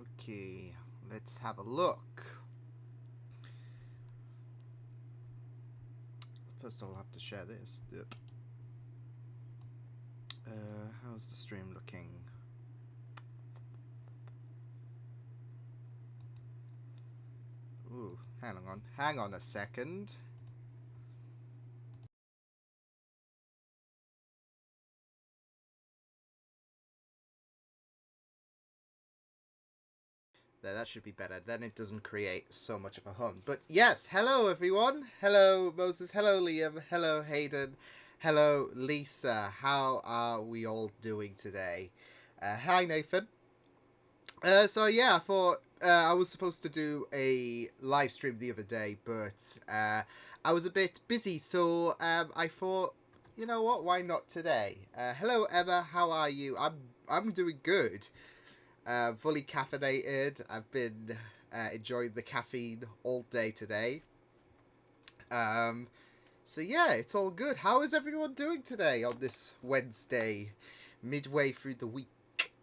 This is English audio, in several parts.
Okay, let's have a look. First I'll have to share this. How's the stream looking? Ooh, hang on a second. There, that should be better. Then it doesn't create so much of a hum. But yes, hello everyone. Hello Moses. Hello Liam. Hello Hayden. Hello Lisa. How are we all doing today? Hi Nathan. So yeah, I thought I was supposed to do a live stream the other day, but I was a bit busy, so I thought, you know what? Why not today? Hello Emma. How are you? I'm doing good. Fully caffeinated. I've been enjoying the caffeine all day today. Um, so yeah, it's all good. How is everyone doing today on this Wednesday, midway through the week?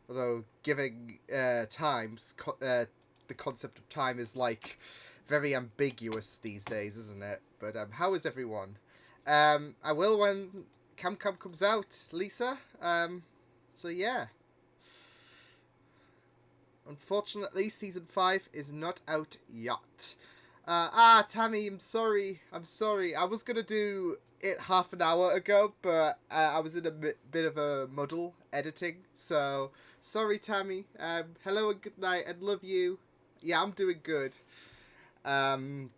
Although giving the concept of time is like very ambiguous these days, isn't it? But how is everyone? I will when Cam comes out, Lisa. So yeah. Unfortunately, season 5 is not out yet. Tammy, I'm sorry. I'm sorry. I was gonna do it half an hour ago, but I was in a bit of a muddle editing. So, sorry, Tammy. Hello and good night, and love you. Yeah, I'm doing good. Um,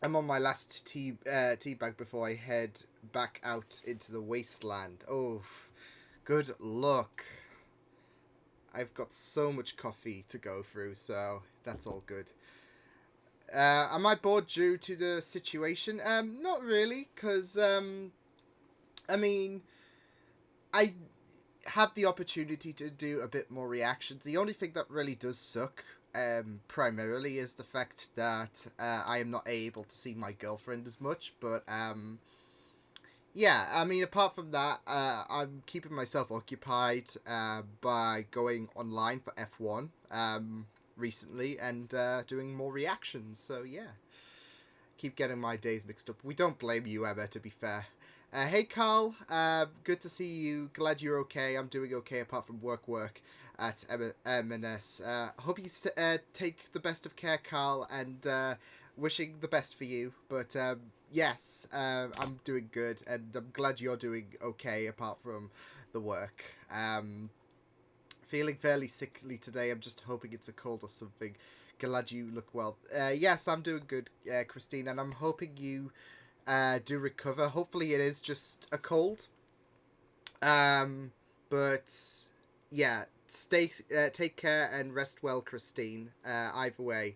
I'm on my last tea bag before I head back out into the wasteland. Oh, good luck. I've got so much coffee to go through, so that's all good. Am I bored due to the situation? Not really, because, I mean, I have the opportunity to do a bit more reactions. The only thing that really does suck, primarily, is the fact that I am not able to see my girlfriend as much, but, yeah, I mean, apart from that, I'm keeping myself occupied by going online for F1 recently and doing more reactions. So, yeah, keep getting my days mixed up. We don't blame you, Emma, to be fair. Hey, Carl. Good to see you. Glad you're okay. I'm doing okay apart from work at M&S. Hope you take the best of care, Carl, and wishing the best for you. But yes, I'm doing good, and I'm glad you're doing okay apart from the work. Feeling fairly sickly today. I'm just hoping it's a cold or something. Glad you look well. Yes, I'm doing good, Christine, and I'm hoping you do recover. Hopefully, it is just a cold. But yeah, take care and rest well, Christine. Either way.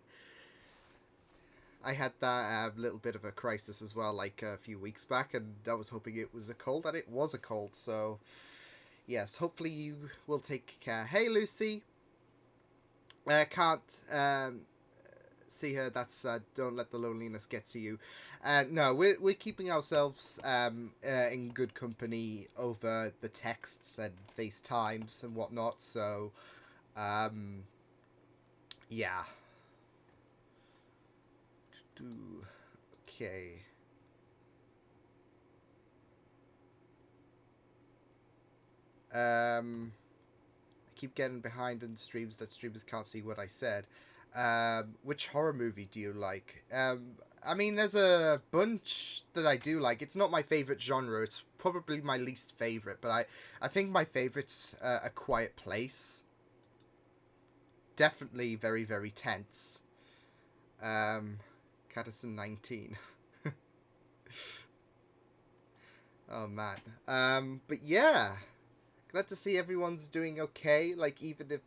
I had that little bit of a crisis as well, like a few weeks back, and I was hoping it was a cold, and it was a cold. So, yes, hopefully you will take care. Hey, Lucy. Can't see her. That's don't let the loneliness get to you. No, we're keeping ourselves in good company over the texts and FaceTimes and whatnot. So, yeah. Okay. I keep getting behind in streams that streamers can't see what I said. Which horror movie do you like? I mean, there's a bunch that I do like. It's not my favorite genre. It's probably my least favorite, but I think my favorite's A Quiet Place. Definitely very, very tense. Catterson 19. Oh, man. But yeah. Glad to see everyone's doing okay. Like, even if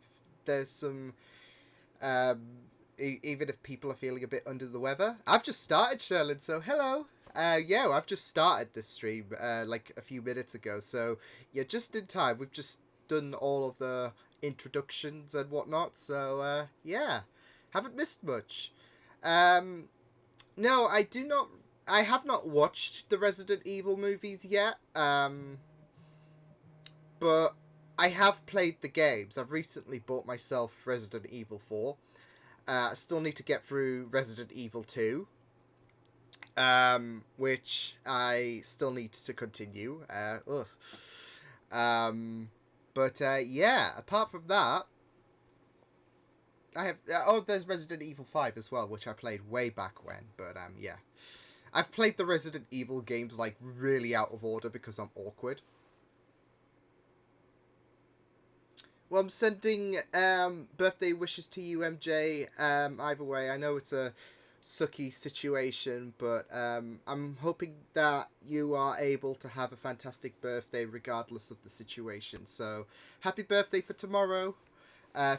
there's some um, even if people are feeling a bit under the weather. I've just started, Sherlyn, so hello. Yeah, I've just started this stream like a few minutes ago, so you're just in time. We've just done all of the introductions and whatnot, so yeah, haven't missed much. Um, no, I do not. I have not watched the Resident Evil movies yet. but I have played the games. I've recently bought myself Resident Evil 4. I still need to get through Resident Evil 2, which I still need to continue. Yeah, apart from that, I have... there's Resident Evil 5 as well, which I played way back when, but yeah. I've played the Resident Evil games, like, really out of order because I'm awkward. Well, I'm sending birthday wishes to you, MJ. Either way, I know it's a sucky situation, but I'm hoping that you are able to have a fantastic birthday regardless of the situation. So, happy birthday for tomorrow.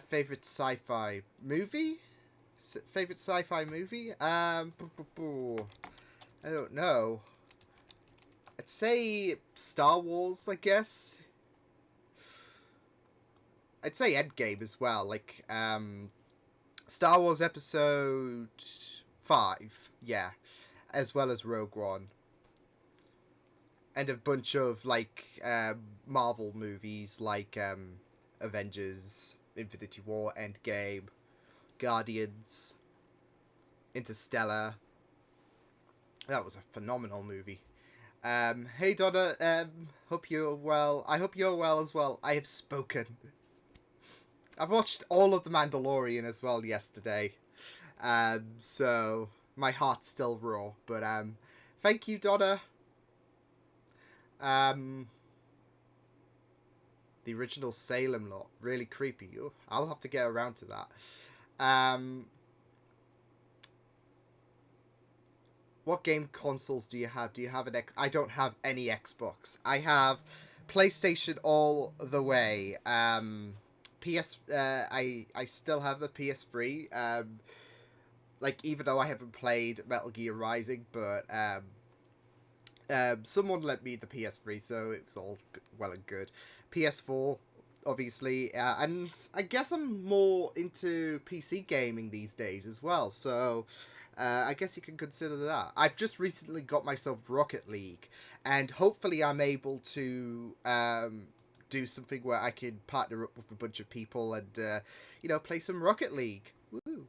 Favorite sci-fi movie? Favorite sci-fi movie? I don't know. I'd say Star Wars, I guess. I'd say Endgame as well, like, Star Wars Episode 5, yeah, as well as Rogue One. And a bunch of, like, Marvel movies, like, Avengers, Infinity War, Endgame, Guardians, Interstellar. That was a phenomenal movie. Hey Donna, hope you're well. I hope you're well as well. I have spoken. I've watched all of The Mandalorian as well yesterday. So my heart's still raw. But thank you, Donna. The original Salem lot, really creepy. Ooh, I'll have to get around to that. What game consoles do you have? Do you have an I don't have any Xbox. I have PlayStation all the way. I still have the PS3. Like, even though I haven't played Metal Gear Rising, but someone lent me the PS3, so it was all well and good. PS4, obviously, and I guess I'm more into PC gaming these days as well. So I guess you can consider that. I've just recently got myself Rocket League, and hopefully I'm able to do something where I can partner up with a bunch of people and, play some Rocket League. Woo.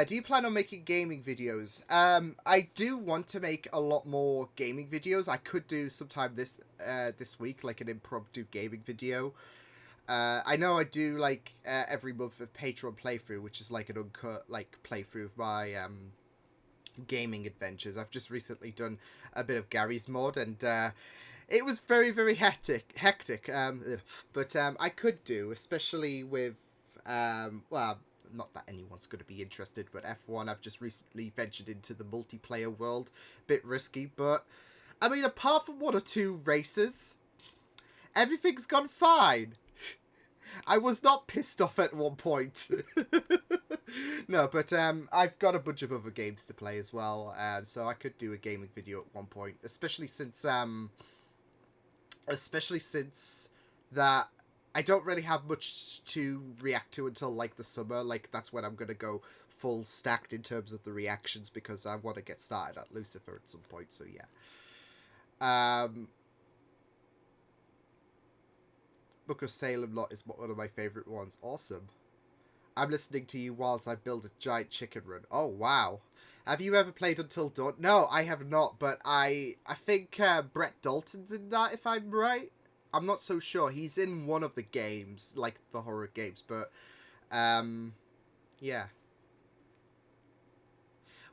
Do you plan on making gaming videos? I do want to make a lot more gaming videos. I could do sometime this week, like an impromptu gaming video. I know I do, like, every month a Patreon playthrough, which is like an uncut, like, playthrough of my gaming adventures. I've just recently done a bit of Gary's mod, and it was very, very hectic. But I could do, especially with, well, not that anyone's going to be interested, but F1, I've just recently ventured into the multiplayer world. Bit risky, but, I mean, apart from one or two races, everything's gone fine. I was not pissed off at one point. No, but I've got a bunch of other games to play as well, so I could do a gaming video at one point, especially since that I don't really have much to react to until, like, the summer. Like, that's when I'm gonna go full stacked in terms of the reactions, because I want to get started at Lucifer at some point, so yeah. Book of Salem lot is one of my favourite ones. Awesome. I'm listening to you whilst I build a giant chicken run. Oh, wow. Have you ever played Until Dawn? No, I have not, but I think Brett Dalton's in that, if I'm right. I'm not so sure. He's in one of the games, like the horror games, but yeah.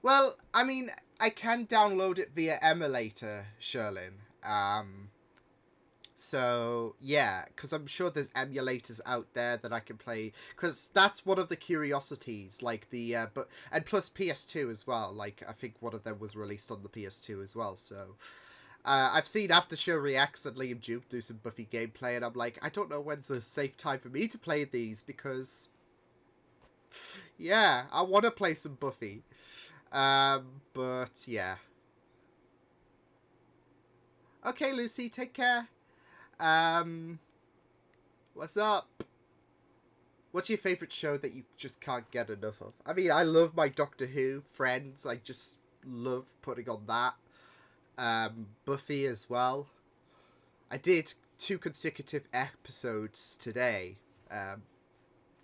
Well, I mean, I can download it via emulator, Sherlin. So, yeah, because I'm sure there's emulators out there that I can play, because that's one of the curiosities, like and plus PS2 as well, like, I think one of them was released on the PS2 as well, so, I've seen Aftershow Reacts and Liam Duke do some Buffy gameplay, and I'm like, I don't know when's a safe time for me to play these, because, yeah, I want to play some Buffy, but, yeah. Okay, Lucy, take care. What's up? What's your favourite show that you just can't get enough of? I mean, I love my Doctor Who Friends. I just love putting on that. Buffy as well. I did 2 consecutive episodes today.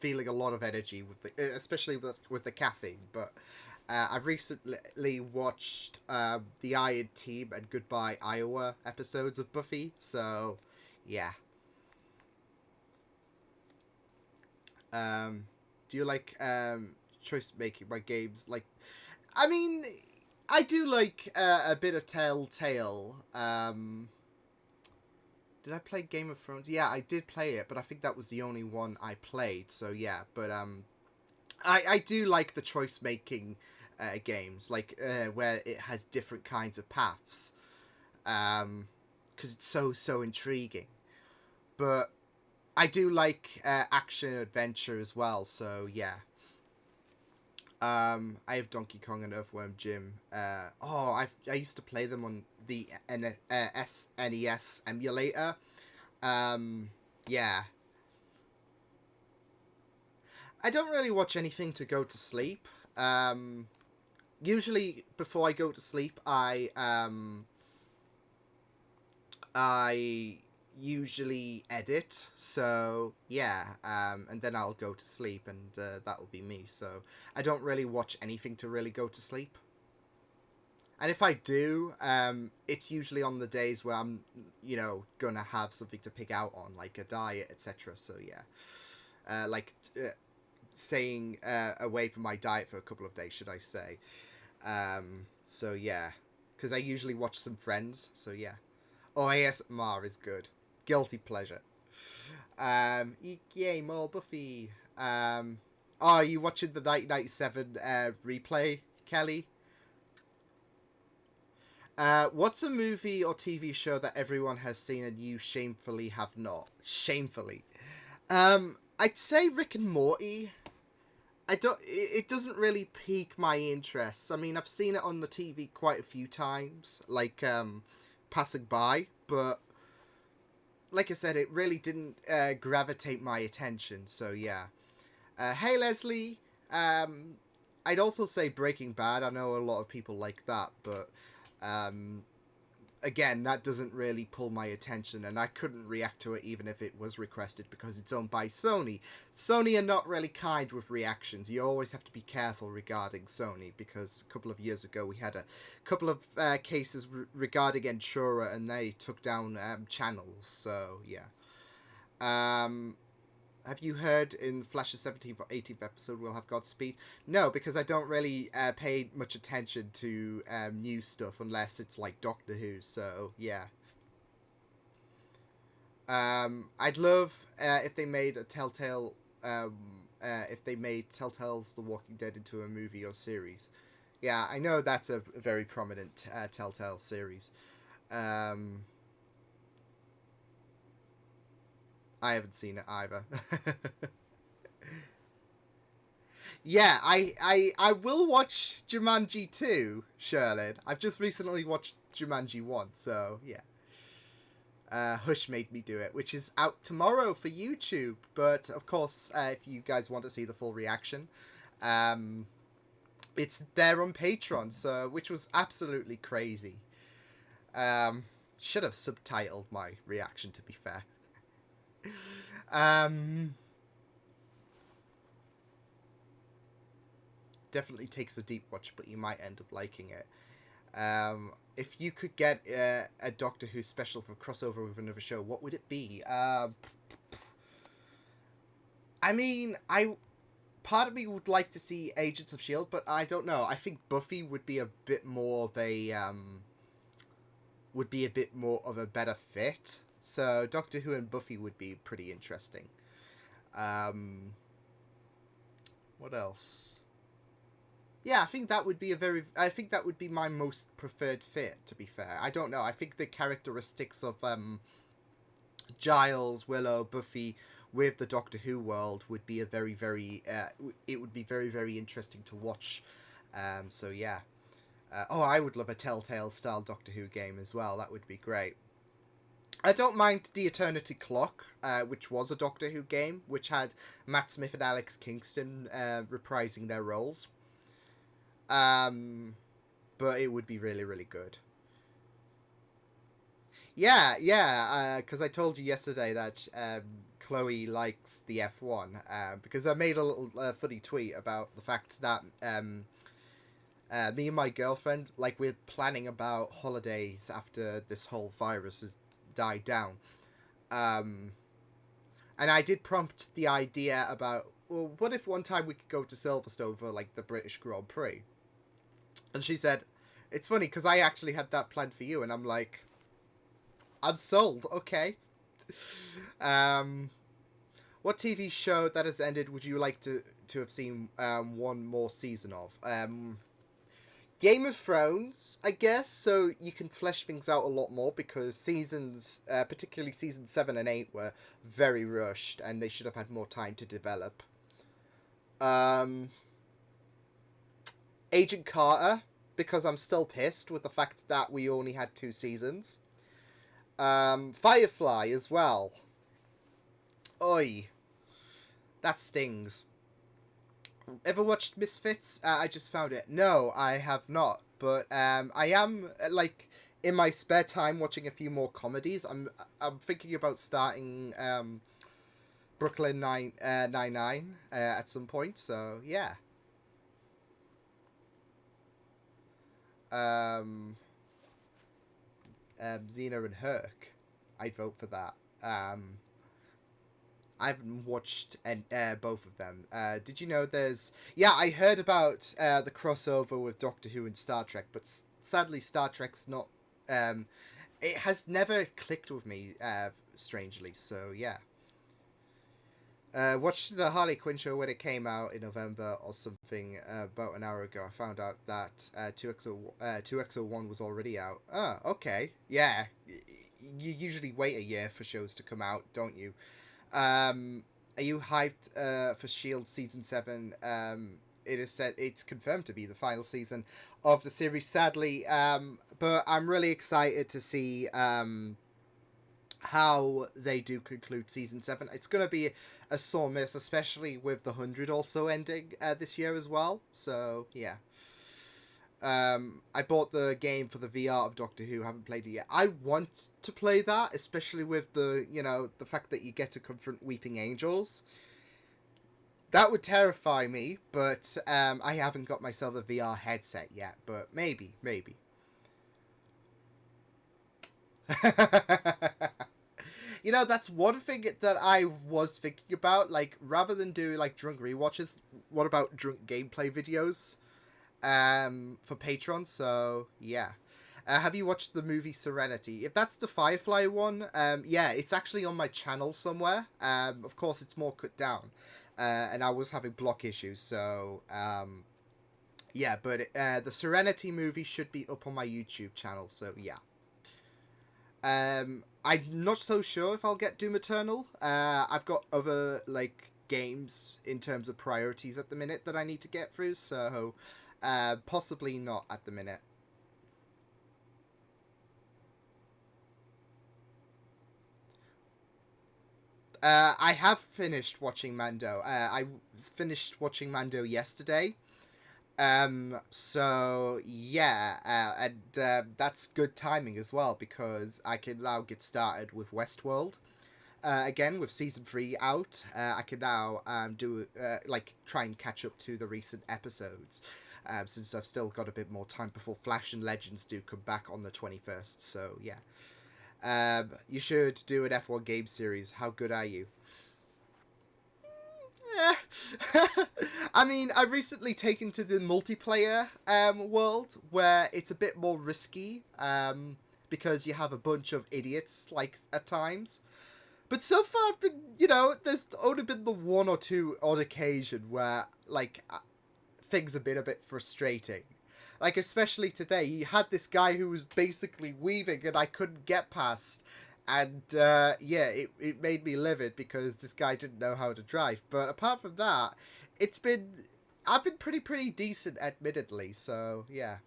Feeling a lot of energy with especially with the caffeine. But I've recently watched the Iron Team and Goodbye Iowa episodes of Buffy. So, yeah. Do you like choice making by games? Like, I mean, I do like a bit of Telltale. Did I play Game of Thrones? Yeah, I did play it, but I think that was the only one I played. So yeah, but I do like the choice making games, like where it has different kinds of paths, because it's so intriguing. But I do like action adventure as well. So yeah. I have Donkey Kong and Earthworm Jim. I used to play them on the SNES emulator. Um, yeah. I don't really watch anything to go to sleep. Um, Usually before I go to sleep, I usually edit. So yeah, and then I'll go to sleep, and that will be me. So I don't really watch anything to really go to sleep. And if I do, it's usually on the days where I'm, gonna have something to pick out on, like a diet, etc. So yeah, staying away from my diet for a couple of days, should I say? So yeah, because I usually watch some Friends. So yeah. Oh, ASMR is good. Guilty pleasure. Yay, more Buffy. Are you watching the 1997 replay, Kelly? What's a movie or TV show that everyone has seen and you shamefully have not? Shamefully. I'd say Rick and Morty. I don't. It doesn't really pique my interest. I mean, I've seen it on the TV quite a few times, like passing by, but like I said, it really didn't gravitate my attention. So yeah. Hey Leslie. I'd also say Breaking Bad. I know a lot of people like that, but um, again, that doesn't really pull my attention, and I couldn't react to it even if it was requested because it's owned by Sony. Sony are not really kind with reactions. You always have to be careful regarding Sony because a couple of years ago we had a couple of cases regarding Ventura, and they took down channels. So yeah. Um, have you heard in Flash's 17th or 18th episode we'll have Godspeed? No, because I don't really pay much attention to new stuff unless it's like Doctor Who, so yeah. I'd love if they made a Telltale, if they made Telltale's The Walking Dead into a movie or series. Yeah, I know that's a very prominent Telltale series. Um, I haven't seen it either. Yeah, I will watch Jumanji 2, Sherlyn. I've just recently watched Jumanji 1, so yeah. Hush made me do it, which is out tomorrow for YouTube. But of course, if you guys want to see the full reaction, um, it's there on Patreon, so which was absolutely crazy. Um, should have subtitled my reaction, to be fair. Um, Definitely takes a deep watch, but you might end up liking it. If you could get a Doctor Who special for crossover with another show, what would it be? I mean, I part of me would like to see Agents of Shield, but I don't know. I think Buffy would be a bit more of a better fit. So Doctor Who and Buffy would be pretty interesting. Um, what else? Yeah, I think that would be I think that would be my most preferred fit. To be fair, I don't know. I think the characteristics of Giles, Willow, Buffy with the Doctor Who world would be a it would be very interesting to watch. So yeah. I would love a Telltale style Doctor Who game as well. That would be great. I don't mind the Eternity Clock, which was a Doctor Who game, which had Matt Smith and Alex Kingston reprising their roles. Um, but it would be really good. Yeah, yeah, because I told you yesterday that Chloe likes the F1, because I made a little funny tweet about the fact that me and my girlfriend, like, we're planning about holidays after this whole virus has died down. Um, and I did prompt the idea about, well, what if one time we could go to Silverstone for, like, the British Grand Prix? And she said, it's funny because I actually had that planned for you, and I'm like, I'm sold, okay. Um, what TV show that has ended would you like to have seen one more season of? Game of Thrones, I guess, so you can flesh things out a lot more because seasons, particularly season 7 and 8, were very rushed and they should have had more time to develop. Um, Agent Carter, because I'm still pissed with the fact that we only had 2 seasons. Firefly as well. Oi, that stings. Ever watched Misfits? I just found it. No, I have not. But I am like in my spare time watching a few more comedies. I'm thinking about starting Brooklyn Nine at some point. So yeah. Um, Xena and Herc. I'd vote for that. I haven't watched both of them. Did you know there's... Yeah, I heard about the crossover with Doctor Who and Star Trek, but sadly Star Trek's not... it has never clicked with me, strangely, so yeah. Watched the Harley Quinn show when it came out in November or something about an hour ago. I found out that 2XO1 was already out. Oh, okay. Yeah. You usually wait a year for shows to come out, don't you? Um, are you hyped for Shield season 7? It is said it's confirmed to be the final season of the series, sadly. But I'm really excited to see how they do conclude season 7. It's going to be a sore miss, especially with the 100 also ending this year as well. So yeah. I bought the game for the VR of Doctor Who. Haven't played it yet. I want to play that, especially with the fact that you get to confront weeping angels. That would terrify me, but I haven't got myself a VR headset yet. But maybe, maybe. That's one thing that I was thinking about. Like, rather than do like drunk rewatches, what about drunk gameplay videos? For Patreon. So yeah. Have you watched the movie Serenity? If that's the Firefly one, yeah, it's actually on my channel somewhere. Of course, it's more cut down, and I was having block issues, so yeah. But the Serenity movie should be up on my YouTube channel, so yeah. I'm not so sure if I'll get Doom Eternal. I've got other like games in terms of priorities at the minute that I need to get through, so possibly not at the minute. I have finished watching Mando. I finished watching Mando yesterday. So yeah, and that's good timing as well because I can now get started with Westworld. Again, with season 3 out, I can now do like try and catch up to the recent episodes. Since I've still got a bit more time before Flash and Legends do come back on the 21st. So yeah, you should do an F1 game series. How good are you? Yeah. I mean, I've recently taken to the multiplayer world where it's a bit more risky because you have a bunch of idiots like at times. But so far, I've been, there's only been the one or two odd occasion where like things have been a bit frustrating. Like especially today, you had this guy who was basically weaving and I couldn't get past. And yeah, it made me livid because this guy didn't know how to drive. But apart from that, it's been I've been pretty decent, admittedly. So yeah,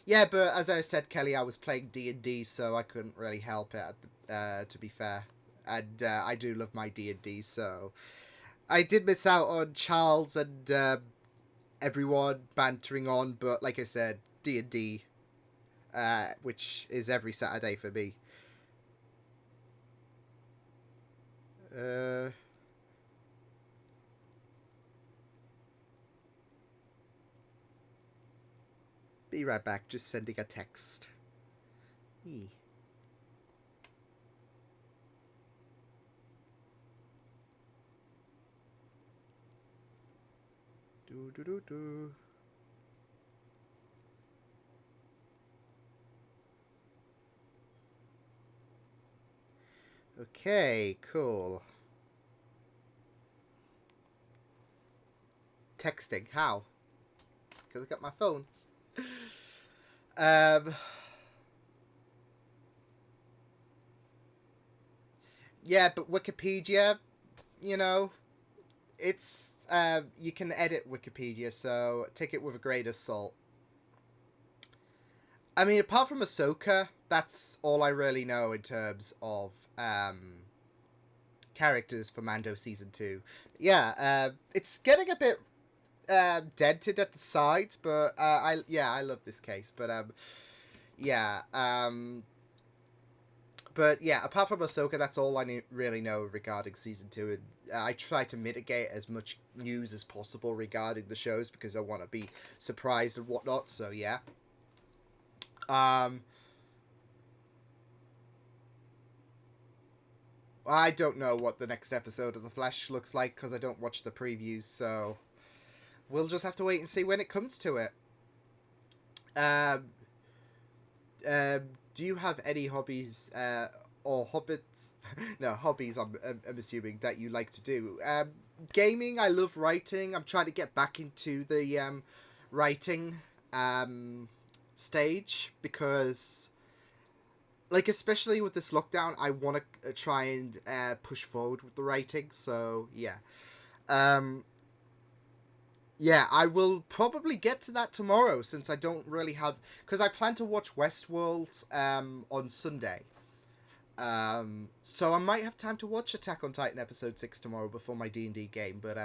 yeah. But as I said, Kelly, I was playing D&D, so I couldn't really help it. To be fair, and I do love my D&D, so I did miss out on Charles and everyone bantering on. But like I said, D&D which is every Saturday for me. Uh, be right back, just sending a text. Eee. Do do do do. Okay, cool. Texting, how? Because I got my phone. Um, yeah, but Wikipedia, you know, it's you can edit Wikipedia, so take it with a grain of salt. I mean, apart from Ahsoka, that's all I really know in terms of characters for Mando season 2. Yeah, it's getting a bit dented at the sides, but I love this case. Yeah, but yeah, apart from Ahsoka, that's all I really know regarding season 2. And I try to mitigate as much news as possible regarding the shows because I want to be surprised and whatnot. So yeah. Um, I don't know what the next episode of The Flash looks like because I don't watch the previews, so we'll just have to wait and see when it comes to it. Um, do you have any hobbies or hobbits? No, hobbies. I'm assuming that you like to do. Gaming. I love writing. I'm trying to get back into the writing stage because, like, especially with this lockdown, I want to try and push forward with the writing. So yeah. Um, yeah, I will probably get to that tomorrow since I don't really have because I plan to watch Westworld on Sunday. So I might have time to watch Attack on Titan episode 6 tomorrow before my D&D game, but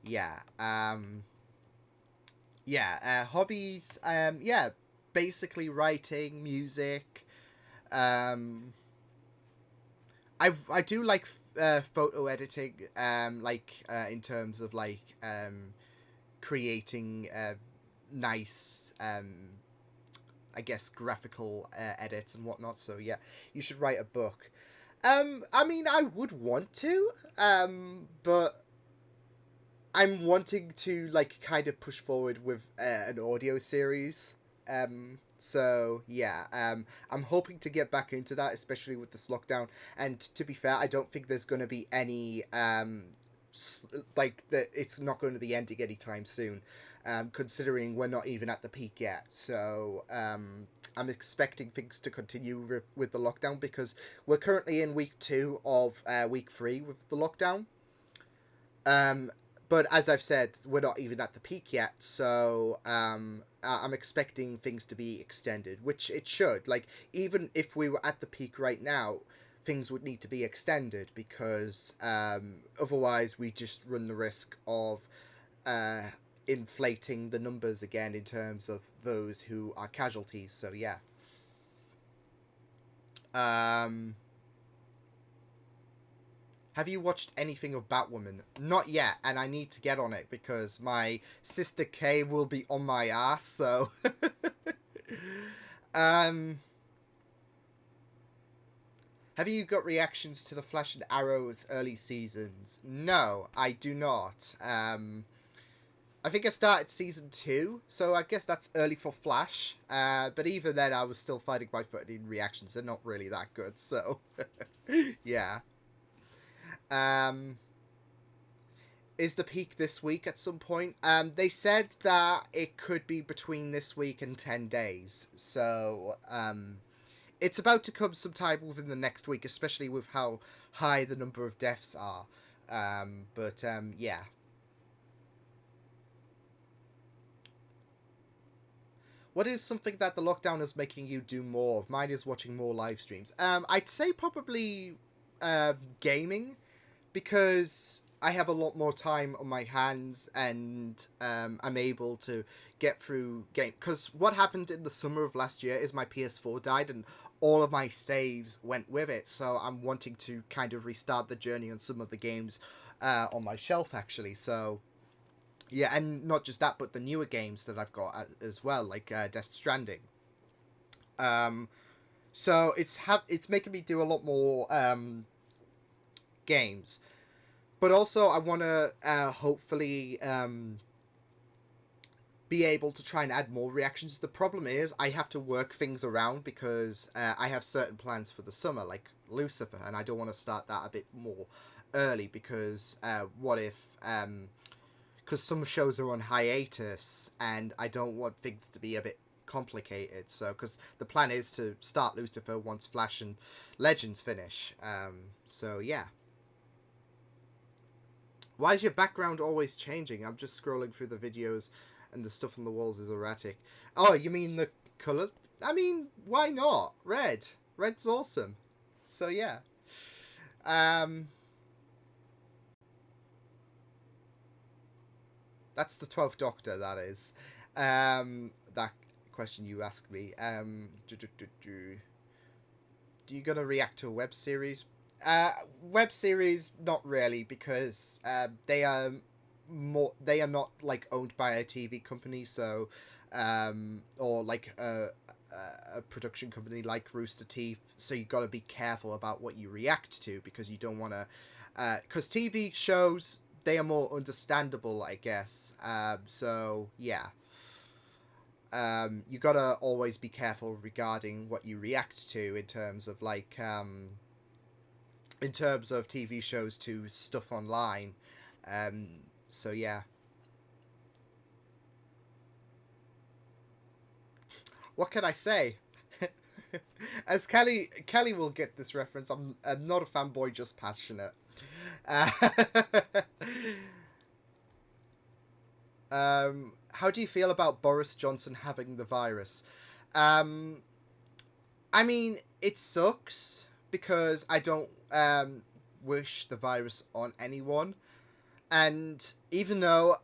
yeah. Hobbies yeah, basically writing, music. Um I do like photo editing in terms of creating nice I guess graphical edits and whatnot. So yeah, you should write a book. I mean, I would want to, but I'm wanting to like kind of push forward with an audio series. So yeah, I'm hoping to get back into that, especially with this lockdown. And to be fair, I don't think there's going to be any like that. It's not going to be ending anytime soon, considering we're not even at the peak yet. So I'm expecting things to continue with the lockdown because we're currently in week 2 of week 3 with the lockdown. Um, but as I've said, we're not even at the peak yet, so I'm expecting things to be extended, which it should. Like, even if we were at the peak right now, things would need to be extended because otherwise we just run the risk of uh, inflating the numbers again in terms of those who are casualties. So, yeah. Um, Have you watched anything of Batwoman? Not yet, and I need to get on it because my sister Kay will be on my ass, so... um... Have you got reactions to the Flash and Arrow's early seasons? No, I do not. I think I started season 2, so I guess that's early for Flash. But even then, I was still finding my foot in reactions. They're not really that good, so... yeah. Um, is the peak this week at some point? They said that it could be between this week and 10 days. So, it's about to come sometime within the next week, especially with how high the number of deaths are. Yeah. What is something that the lockdown is making you do more of? Mine is watching more live streams. I'd say probably gaming because I have a lot more time on my hands, and I'm able to get through game. Because what happened in the summer of last year is my PS4 died, and all of my saves went with it. So I'm wanting to kind of restart the journey on some of the games on my shelf, actually. So yeah, and not just that, but the newer games that I've got as well, like Death Stranding. Um, so it's making me do a lot more games. But also, I want to hopefully be able to try and add more reactions. The problem is, I have to work things around because I have certain plans for the summer, like Lucifer, and I don't want to start that a bit more early because what if. Because some shows are on hiatus, and I don't want things to be a bit complicated. So, because the plan is to start Lucifer once Flash and Legends finish. So, yeah. Why is your background always changing? I'm just scrolling through the videos and the stuff on the walls is erratic. Oh, you mean the colours? I mean, why not? Red. Red's awesome. So, yeah. Um, that's the 12th Doctor, that is. That question you asked me. Do you gonna react to a web series? Web series, not really, because they are more. They are not like owned by a TV company, so or like a production company like Rooster Teeth. So you got to be careful about what you react to because you don't want to. Because TV shows, they are more understandable, I guess. So yeah. You gotta always be careful regarding what you react to in terms of like in terms of TV shows to stuff online. Um, so yeah, what can I say? As Kelly will get this reference. I'm not a fanboy, just passionate. Uh, how do you feel about Boris Johnson having the virus? Um, I mean, it sucks because I don't wish the virus on anyone. And even though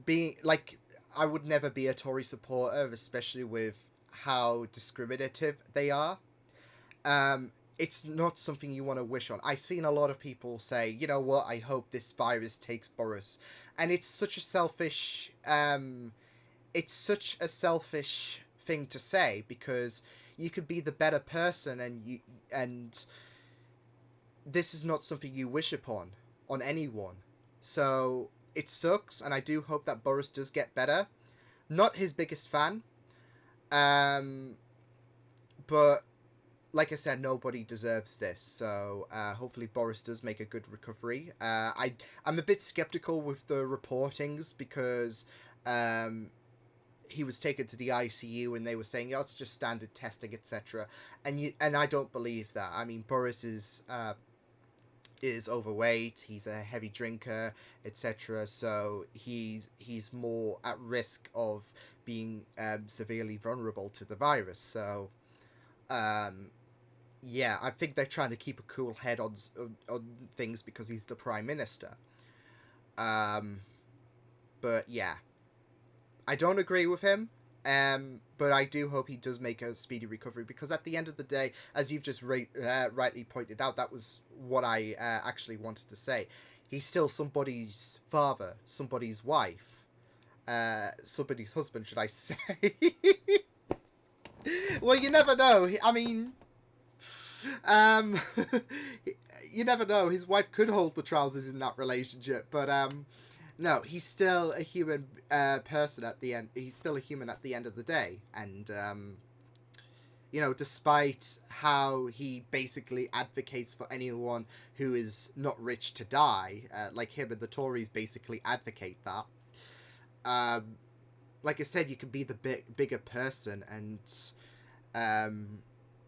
being like, I would never be a Tory supporter, especially with how discriminative they are. Um, it's not something you want to wish on. I've seen a lot of people say, you know what, I hope this virus takes Boris, and it's such a selfish. It's such a selfish thing to say because you could be the better person, and this is not something you wish upon on anyone. So it sucks, and I do hope that Boris does get better. Not his biggest fan, um, but like I said, nobody deserves this. So hopefully Boris does make a good recovery. I'm a bit skeptical with the reportings because he was taken to the ICU and they were saying, "Oh, it's just standard testing, etc." And I don't believe that. I mean, Boris is overweight. He's a heavy drinker, etc. So he's more at risk of being severely vulnerable to the virus. So um, yeah, I think they're trying to keep a cool head on things because he's the prime minister. Um, but yeah, I don't agree with him. But I do hope he does make a speedy recovery because at the end of the day, as you've just rightly pointed out, that was what I actually wanted to say. He's still somebody's father, somebody's wife, somebody's husband, should I say? Well, you never know. I mean, um, you never know. His wife could hold the trousers in that relationship, but no, he's still a human person at the end. He's still a human at the end of the day, and you know, despite how he basically advocates for anyone who is not rich to die, like him and the Tories basically advocate that. Um, like I said, you can be the bigger person and um,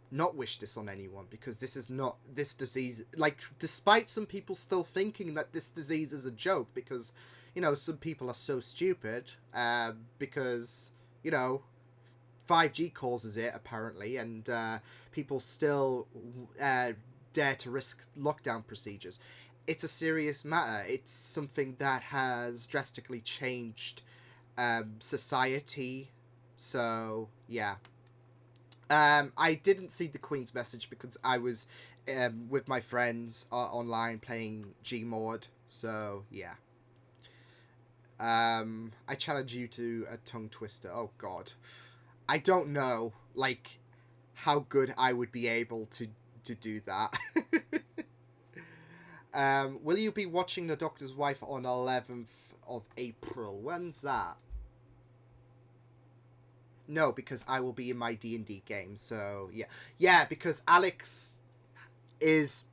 not wish this on anyone because this is not this disease. Like, despite some people still thinking that this disease is a joke, because you know some people are so stupid. Because you know 5G causes it apparently, and people still dare to risk lockdown procedures. it's a serious matter. It's something that has drastically changed society. So yeah. I didn't see the Queen's message because I was with my friends online playing Gmod. So yeah. I challenge you to a tongue twister. Oh God, I don't know like how good I would be able to do that. Will you be watching The Doctor's Wife on 11th of April? When's that? No, because I will be in my D&D game. So yeah, yeah, because Alex is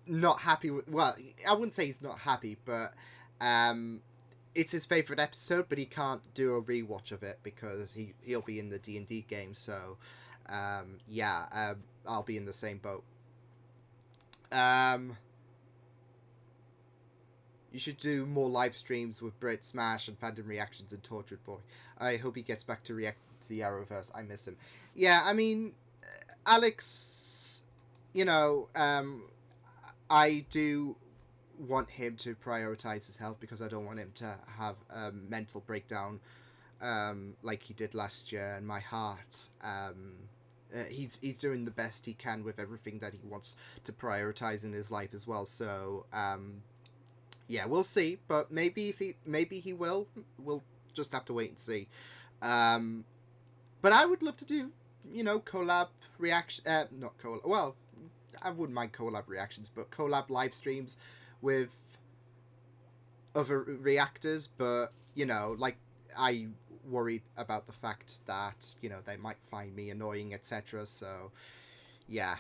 not happy with. Well, I wouldn't say he's not happy, but um, it's his favorite episode, but he can't do a rewatch of it because he'll be in the D&D game. So yeah, I'll be in the same boat. Um, you should do more live streams with Brit Smash and fandom reactions and Tortured Boy. I hope he gets back to react to the Arrowverse. I miss him. Yeah, I mean, Alex, you know, I do want him to prioritize his health because I don't want him to have a mental breakdown like he did last year. And my heart, he's doing the best he can with everything that he wants to prioritize in his life as well. So yeah, we'll see. But maybe he will. We'll just have to wait and see. But I would love to do collab reaction. Not collab. Well, I wouldn't mind collab reactions, but collab live streams with other reactors. But like I worry about the fact that they might find me annoying, etc. So yeah,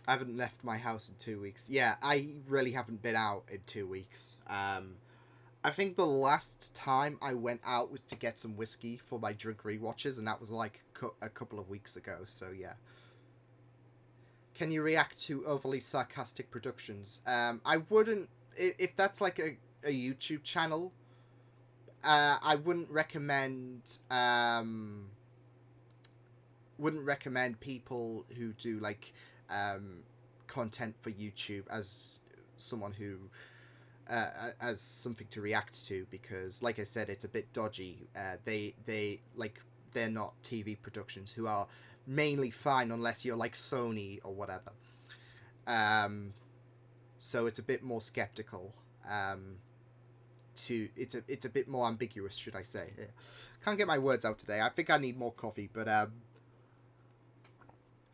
I haven't left my house in 2 weeks. Yeah, I really haven't been out in 2 weeks. I think the last time I went out was to get some whiskey for my drink rewatches, and that was like a couple of weeks ago. So yeah. Can you react to overly sarcastic productions? I wouldn't. If that's like a YouTube channel, I wouldn't recommend people who do like content for YouTube as someone who as something to react to, because like I said, it's a bit dodgy. They're not TV productions who are mainly fine unless you're like Sony or whatever. Um, so it's a bit more skeptical. It's a bit more ambiguous, should I say? Yeah. Can't get my words out today. I think I need more coffee, but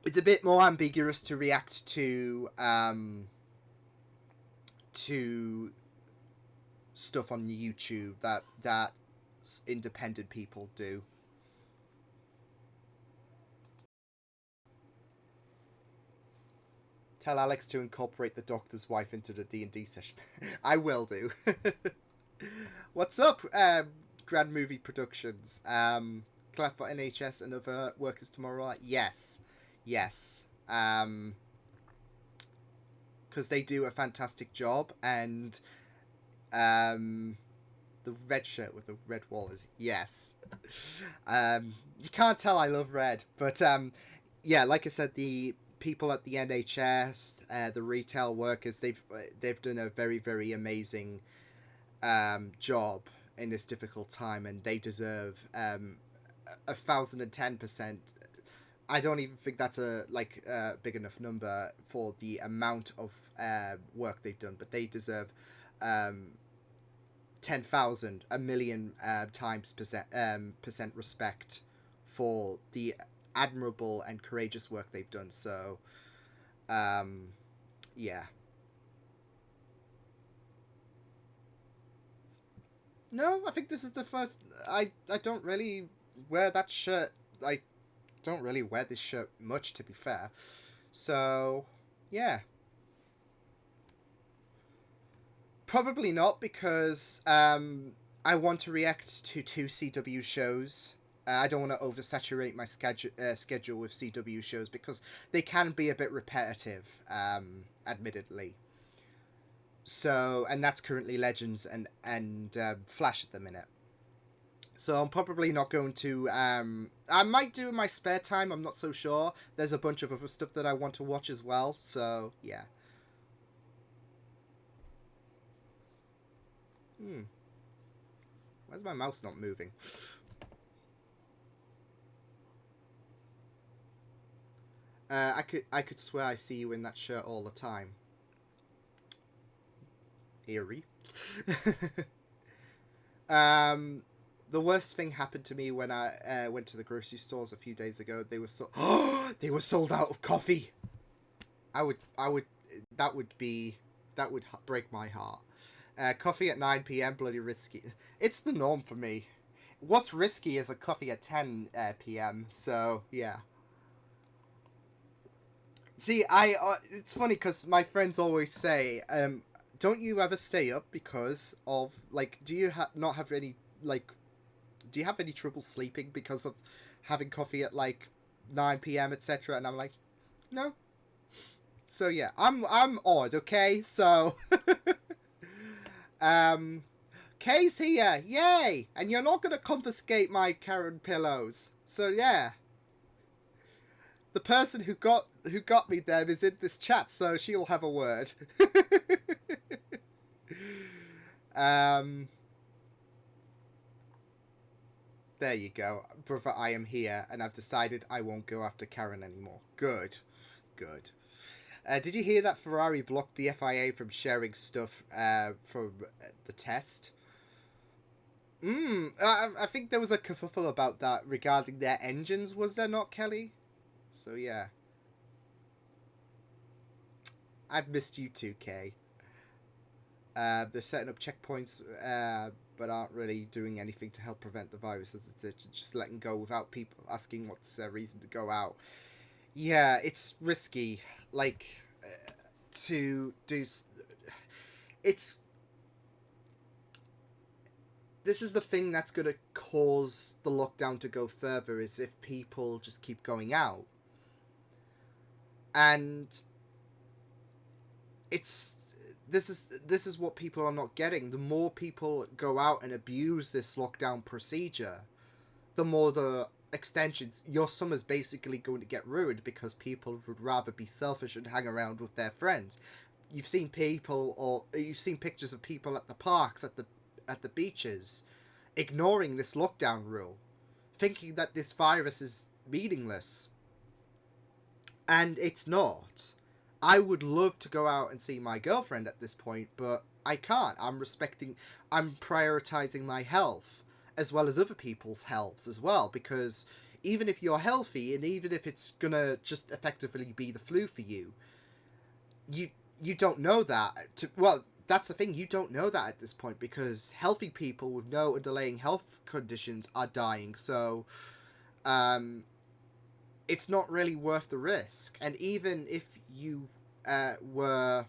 it's a bit more ambiguous to react to stuff on YouTube that independent people do. Tell Alex to incorporate the Doctor's Wife into the D&D session. I will do. What's up, Grand Movie Productions? Clap for NHS and other workers tomorrow. Yes, yes. Because they do a fantastic job, and the red shirt with the red wall is yes. You can't tell I love red, but yeah, like I said, the people at the NHS, the retail workers, they've done a very very amazing job in this difficult time, and they deserve 1,010%. I don't even think that's a big enough number for the amount of work they've done, but they deserve 10,000, a million times percent respect for the admirable and courageous work they've done. So, yeah. No, I think this is the first. I don't really wear that shirt. I don't really wear this shirt much, to be fair. So, yeah. Probably not, because I want to react to two CW shows. I don't want to oversaturate my schedule with CW shows because they can be a bit repetitive, admittedly. So, and that's currently Legends and Flash at the minute. So I'm probably not going to. I might do in my spare time. I'm not so sure. There's a bunch of other stuff that I want to watch as well. So yeah. Hmm. Why's my mouse not moving? I could swear I see you in that shirt all the time. Eerie. um, the worst thing happened to me when I went to the grocery stores a few days ago. They were they were sold out of coffee. I would that would be that would break my heart. Coffee at 9 p.m. bloody risky. It's the norm for me. What's risky is a coffee at 10 p.m. So yeah. See, it's funny because my friends always say, don't you ever stay up because of like, do you not have any like, do you have any trouble sleeping because of having coffee at like 9 p.m. etc. And I'm like, no. So yeah, I'm odd, okay? So um Kay's here, yay! And you're not gonna confiscate my Karen pillows. So yeah. The person who got me them is in this chat, so she'll have a word. um There you go. Brother, I am here and I've decided I won't go after Karen anymore. Good. Good. Did you hear that Ferrari blocked the FIA from sharing stuff from the test? I think there was a kerfuffle about that regarding their engines, was there not, Kelly? So yeah. I've missed you too, Kay. They're setting up checkpoints, but aren't really doing anything to help prevent the virus. They're just letting go without people asking what's their reason to go out. Yeah, it's risky. Like, to do. It's. This is the thing that's going to cause the lockdown to go further, is if people just keep going out. And it's this is what people are not getting. The more people go out and abuse this lockdown procedure, the more the extensions, your summer's basically going to get ruined because people would rather be selfish and hang around with their friends. You've seen you've seen pictures of people at the parks, at the beaches, ignoring this lockdown rule, thinking that this virus is meaningless. And it's not. I would love to go out and see my girlfriend at this point, but I can't. I'm prioritizing my health as well as other people's healths as well, because even if you're healthy and even if it's gonna just effectively be the flu for you, you you don't know that. Well, that's the thing, you don't know that at this point because healthy people with no underlying health conditions are dying. So um it's not really worth the risk. And uh, were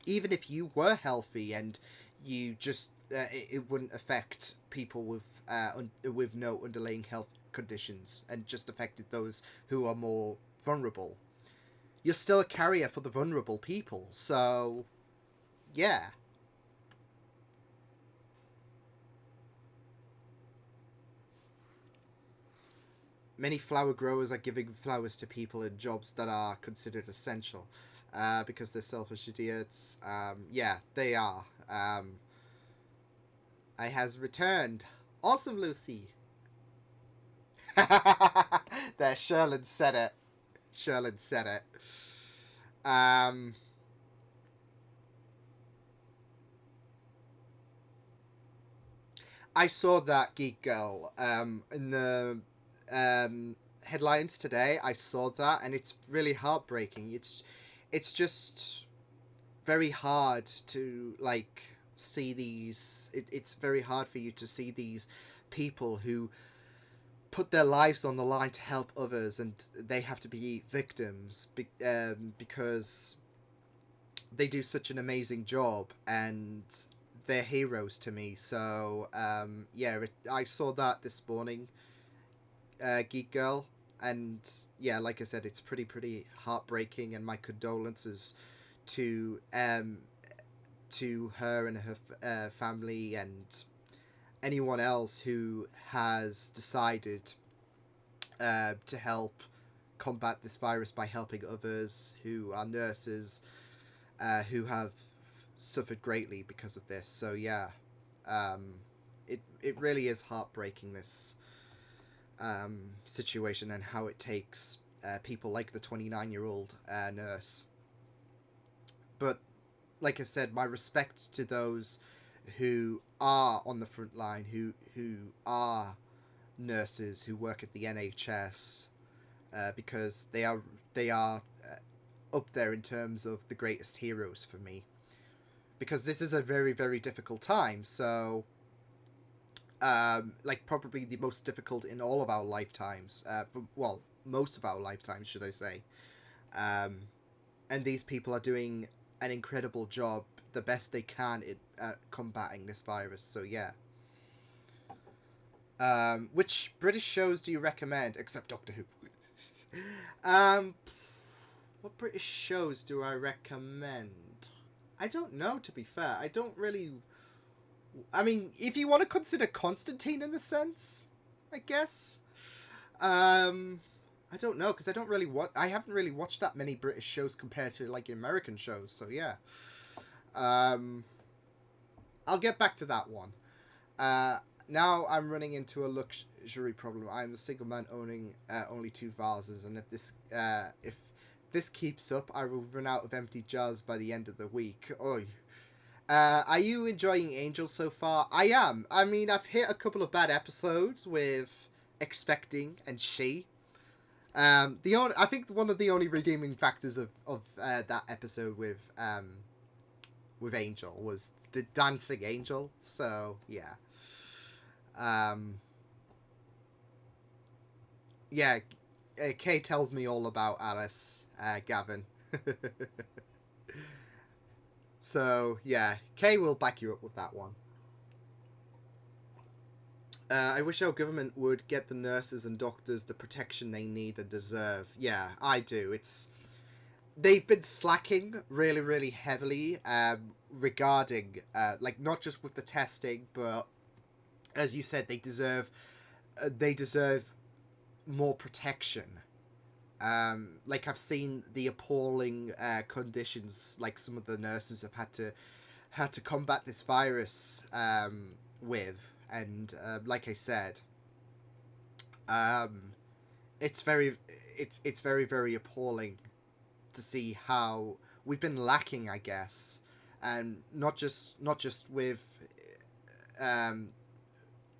even if you were healthy and you just it wouldn't affect people with no underlying health conditions and just affected those who are more vulnerable, you're still a carrier for the vulnerable people. So yeah. Many flower growers are giving flowers to people in jobs that are considered essential, because they're selfish idiots. Yeah, they are. I has returned. Awesome, Lucy. There, Sherlyn said it. Sherlyn said it. Um, I saw that Geek Girl in the headlines today. I saw that, and it's really heartbreaking. It's just very hard to like see these. It's very hard for you to see these people who put their lives on the line to help others, and they have to be victims because they do such an amazing job and they're heroes to me. So yeah, I saw that this morning, Geek Girl, and yeah, like I said, it's pretty heartbreaking, and my condolences to her and her family and anyone else who has decided to help combat this virus by helping others who are nurses, who have suffered greatly because of this. So yeah, it really is heartbreaking, this situation, and how it takes people like the 29-year-old nurse. But like I said, my respect to those who are on the front line, who are nurses, who work at the NHS, because they are up there in terms of the greatest heroes for me. Because this is a very, very difficult time. So, like, probably the most difficult in all of our lifetimes. Well, most of our lifetimes, should I say. Um, and these people are doing an incredible job, the best they can, at combating this virus. So yeah. Which British shows do you recommend, except Doctor Who? um, what British shows do I recommend? I don't know, to be fair. I don't really. I mean, if you want to consider Constantine in the sense, I guess. I don't know, because I haven't really watched that many British shows compared to like American shows. So yeah. I'll get back to that one. Now I'm running into a luxury problem. I'm a single man owning only 2 vases, and if this keeps up, I will run out of empty jars by the end of the week. Oy. Are you enjoying Angel so far? I am. I mean, I've hit a couple of bad episodes with Expecting and She. I think one of the only redeeming factors of that episode with Angel was the dancing angel. So yeah. Yeah, Kay tells me all about Alice, Gavin. So yeah, Kay will back you up with that one. I wish our government would get the nurses and doctors the protection they need and deserve. Yeah, I do. They've been slacking really, really heavily regarding like, not just with the testing, but as you said, they deserve more protection. Like, I've seen the appalling conditions like some of the nurses have had to combat this virus with, and like I said, it's very, very appalling to see how we've been lacking, I guess, and not just with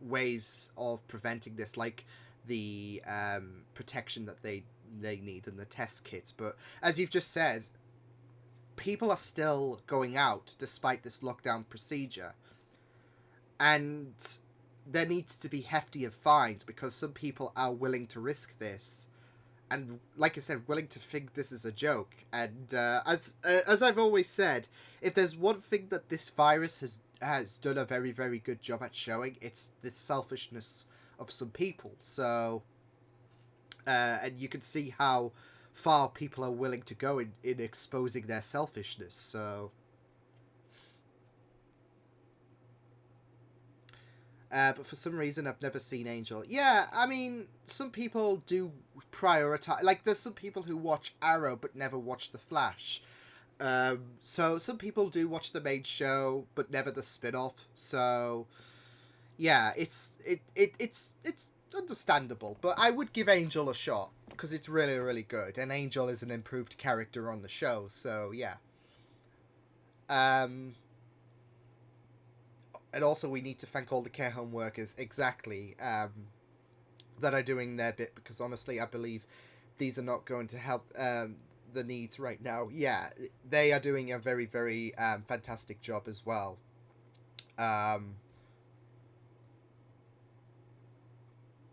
ways of preventing this, like the protection that they need and the test kits, but as you've just said, people are still going out despite this lockdown procedure, and there needs to be heftier fines because some people are willing to risk this, and like I said, willing to think this is a joke. And as I've always said, if there's one thing that this virus has done a very, very good job at showing, it's the selfishness of some people. So and you can see how far people are willing to go in exposing their selfishness. So but for some reason I've never seen Angel. Yeah, I mean, some people do prioritize. Like, there's some people who watch Arrow but never watch The Flash. So some people do watch the main show but never the spin-off. So yeah, it's understandable. But I would give Angel a shot because it's really, really good, and Angel is an improved character on the show. So yeah. And also, we need to thank all the care home workers, exactly, that are doing their bit, because honestly, I believe these are not going to help the needs right now. Yeah, they are doing a very, very fantastic job as well.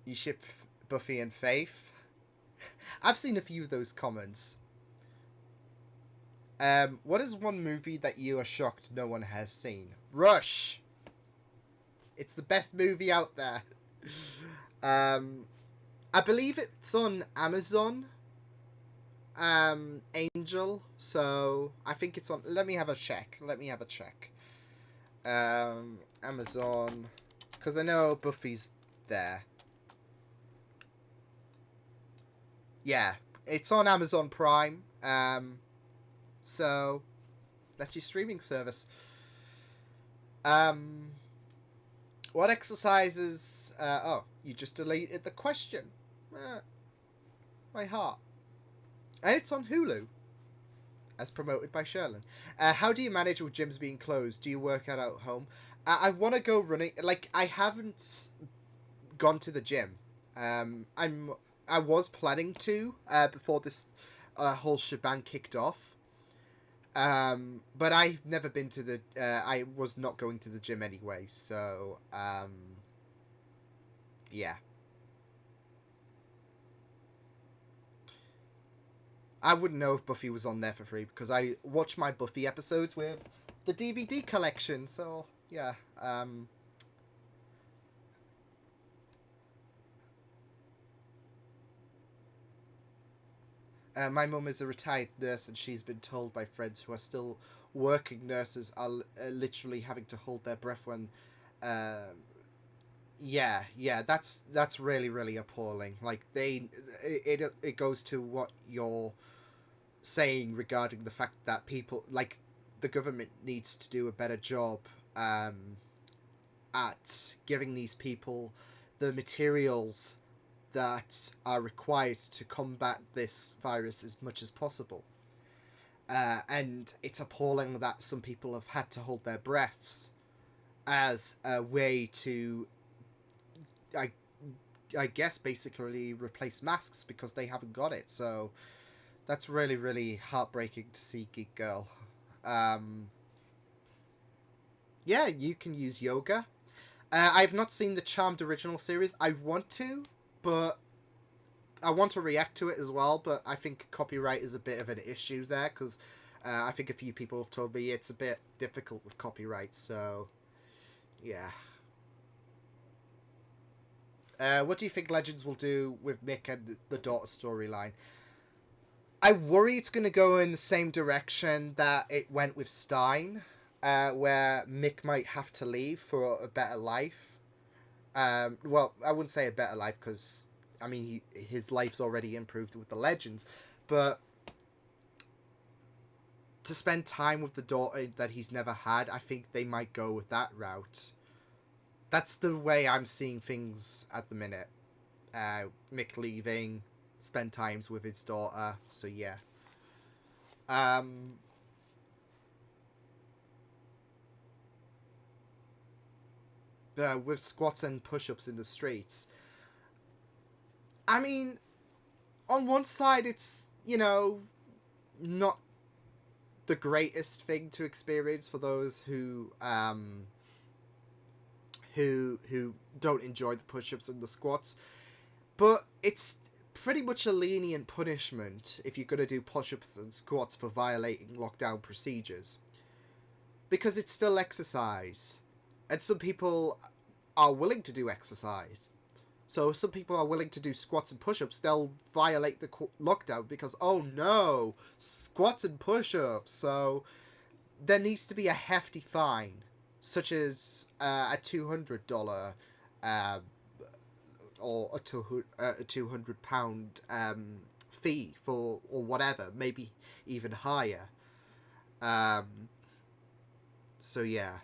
You ship Buffy and Faith? I've seen a few of those comments. What is one movie that you are shocked no one has seen? Rush! It's the best movie out there. I believe it's on Amazon. Angel. So I think it's on. Let me have a check. Amazon, because I know Buffy's there. Yeah, it's on Amazon Prime. So That's your streaming service. Um, what exercises? Oh, you just deleted the question. Uh, my heart. And it's on Hulu, as promoted by Sherlin. How do you manage with gyms being closed? Do you work out at home? I want to go running. Like, I haven't gone to the gym. I'm. I was planning to before this whole shebang kicked off. But I've never been to the. I was not going to the gym anyway, so yeah. I wouldn't know if Buffy was on there for free because I watched my Buffy episodes with the DVD collection. So yeah. My mum is a retired nurse, and she's been told by friends who are still working nurses are literally having to hold their breath when. Yeah, yeah, that's really really appalling. Like it goes to what you're saying regarding the fact that people like the government needs to do a better job um, at giving these people the materials that are required to combat this virus as much as possible. And it's appalling that some people have had to hold their breaths as a way to, I, I guess, basically replace masks because they haven't got it. So that's really, really heartbreaking to see, Geek Girl. Um, yeah, you can use yoga. I've not seen the Charmed original series. I want to, but I want to react to it as well. But I think copyright is a bit of an issue there because I think a few people have told me it's a bit difficult with copyright. So yeah. What do you think Legends will do with Mick and the daughter storyline? I worry it's going to go in the same direction that it went with Stein, where Mick might have to leave for a better life. Well, I wouldn't say a better life because, I mean, his life's already improved with the Legends, but to spend time with the daughter that he's never had, I think they might go with that route. That's the way I'm seeing things at the minute. Mick leaving, spend times with his daughter, so yeah. Um, with squats and push-ups in the streets. I mean, on one side, it's not the greatest thing to experience for those who don't enjoy the push-ups and the squats, but it's pretty much a lenient punishment if you're going to do push-ups and squats for violating lockdown procedures, because it's still exercise, and some people are willing to do exercise. So some people are willing to do squats and push-ups. They'll violate the lockdown because, oh no, squats and push-ups. So there needs to be a hefty fine, such as a $200 um, or a £200 fee for, or whatever, maybe even higher. Um, so yeah.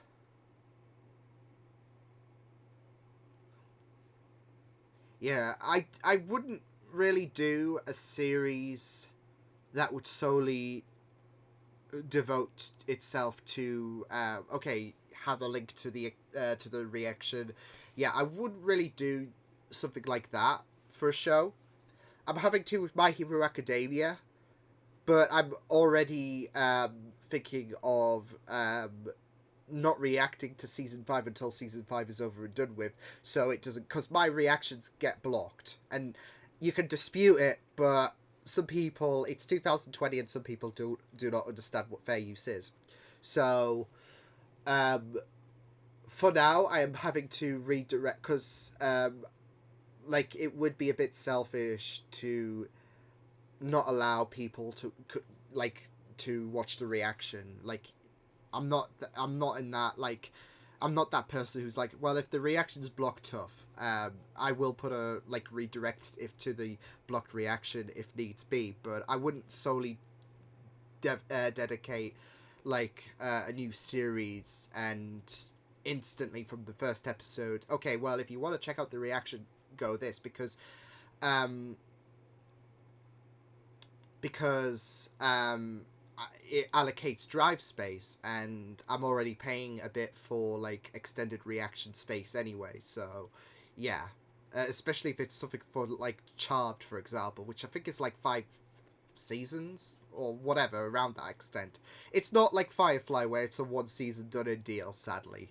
Yeah, I wouldn't really do a series that would solely devote itself to okay, have a link to the reaction. Yeah, I wouldn't really do something like that for a show. I'm having to with My Hero Academia, but I'm already thinking of not reacting to season 5 until season 5 is over and done with, so it doesn't, because my reactions get blocked, and you can dispute it, but some people, it's 2020 and some people do not understand what fair use is. So um for now I am having to redirect, because like it would be a bit selfish to not allow people to like to watch the reaction. Like I'm not in that, like, I'm not that person who's like, well, if the reaction's blocked, tough. I will put a like redirect if to the blocked reaction if needs be, but I wouldn't solely dedicate like a new series and instantly from the first episode, okay, well, if you want to check out the reaction, go this, um because it allocates drive space, and I'm already paying a bit for like extended reaction space anyway. So, yeah, especially if it's something for like Charmed, for example, which I think is like 5 seasons or whatever around that extent. It's not like Firefly where it's a one season done in deal, sadly,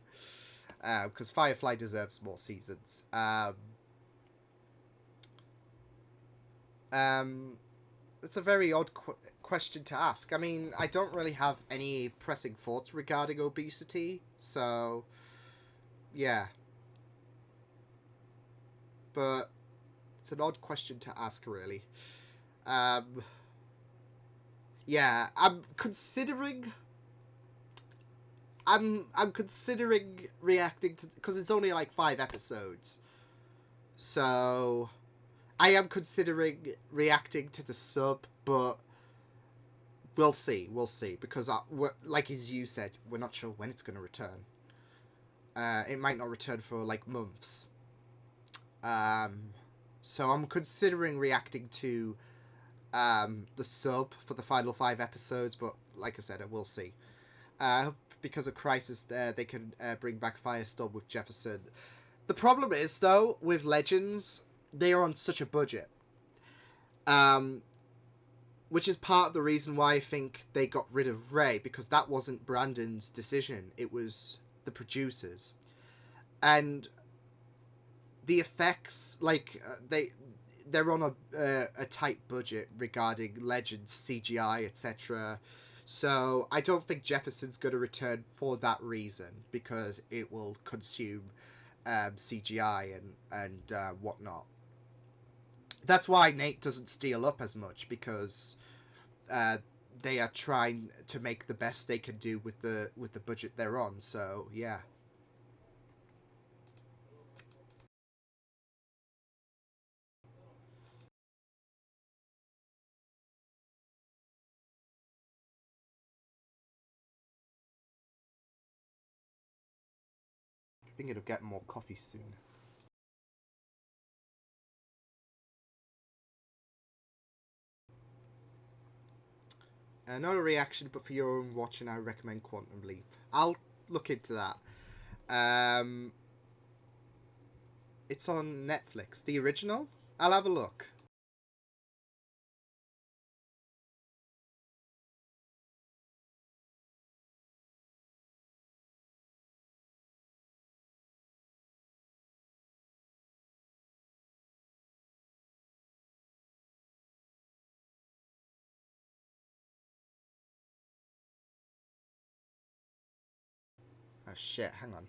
because Firefly deserves more seasons. Um, it's a very odd question to ask. I mean, I don't really have any pressing thoughts regarding obesity, so yeah. But it's an odd question to ask, really. Um, yeah, I'm considering reacting to, because it's only like 5 episodes, so I am considering reacting to the sub, but we'll see, because like as you said, we're not sure when it's going to return. It might not return for like months. Um, so I'm considering reacting to the sub for the final 5 episodes, but like I said, I will see. Because of Crisis, they can bring back Firestorm with Jefferson. The problem is, though, with Legends, they are on such a budget. Um, which is part of the reason why I think they got rid of Ray, because that wasn't Brandon's decision. It was the producers. And the effects, like, they're on a tight budget regarding Legends, CGI, etc. So I don't think Jefferson's going to return for that reason, because it will consume CGI and whatnot. That's why Nate doesn't steal up as much, because uh, they are trying to make the best they can do with the budget they're on. So yeah. I think it'll get more coffee soon. Not a reaction, but for your own watching, I recommend Quantum Leap. I'll look into that. Um, it's on Netflix. The original? I'll have a look. Oh shit, hang on.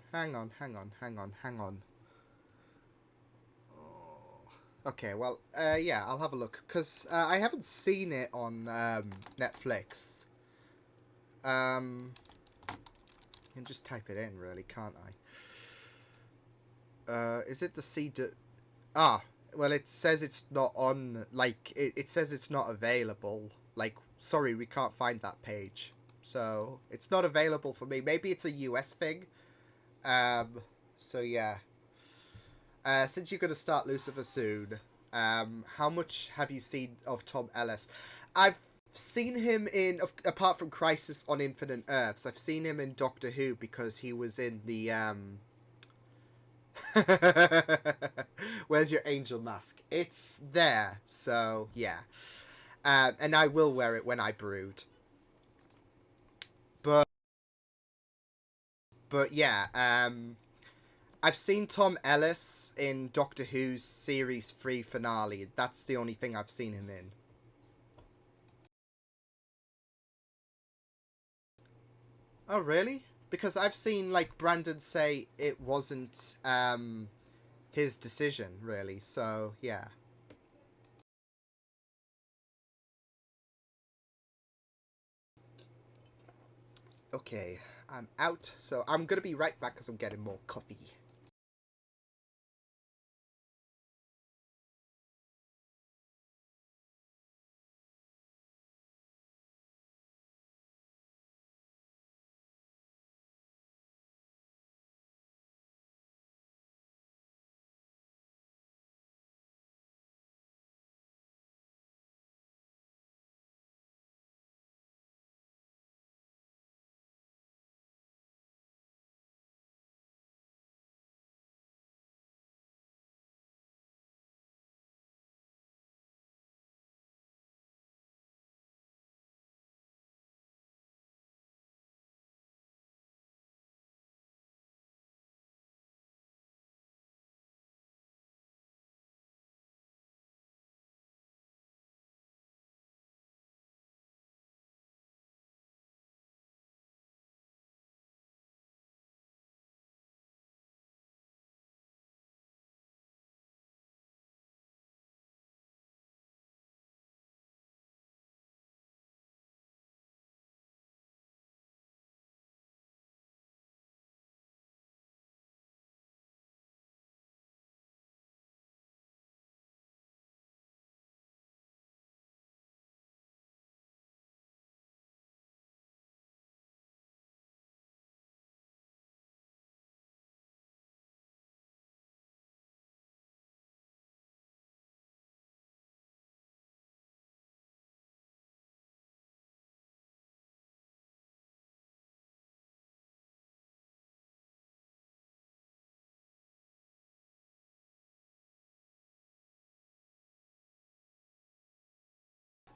Okay, well, yeah, I'll have a look, because I haven't seen it on Netflix. I can just type it in, really, can't I? Is it the Ah, well, it says it's not on, like, it says it's not available. Like, sorry, we can't find that page. So, it's not available for me. Maybe it's a US thing. Um, so yeah. Since you're going to start Lucifer soon, how much have you seen of Tom Ellis? I've seen him in, apart from Crisis on Infinite Earths, I've seen him in Doctor Who, because he was in the, Where's your angel mask? It's there, so yeah. And I will wear it when I brood. But yeah, I've seen Tom Ellis in Doctor Who's series 3 finale. That's the only thing I've seen him in. Oh really? Because I've seen like Brandon say it wasn't his decision really. So yeah. Okay, I'm out. So I'm gonna be right back because I'm getting more coffee.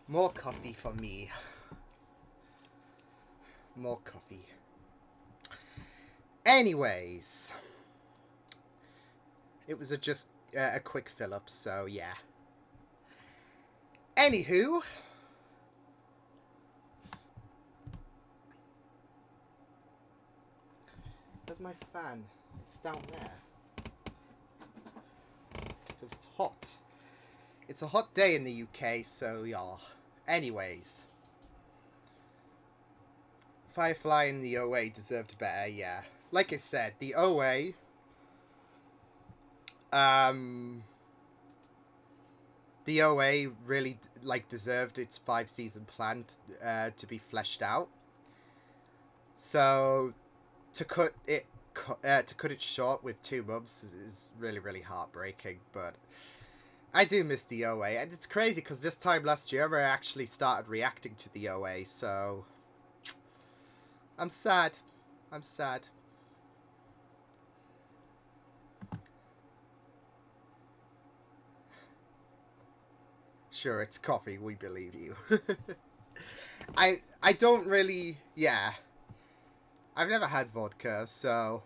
More coffee for me. More coffee. Anyways, it was just a quick fill up, so yeah. Anywho, where's my fan? It's down there. Because it's hot. It's a hot day in the UK, so yeah. Anyways. Firefly and the OA deserved better, yeah. Like I said, the OA... the OA really, like, deserved its 5-season plan to be fleshed out. So, to cut it short with 2 months is really, really heartbreaking, but... I do miss the OA, and it's crazy because this time last year I actually started reacting to the OA, so... I'm sad. I'm sad. Sure, it's coffee, we believe you. I don't really... Yeah. I've never had vodka, so...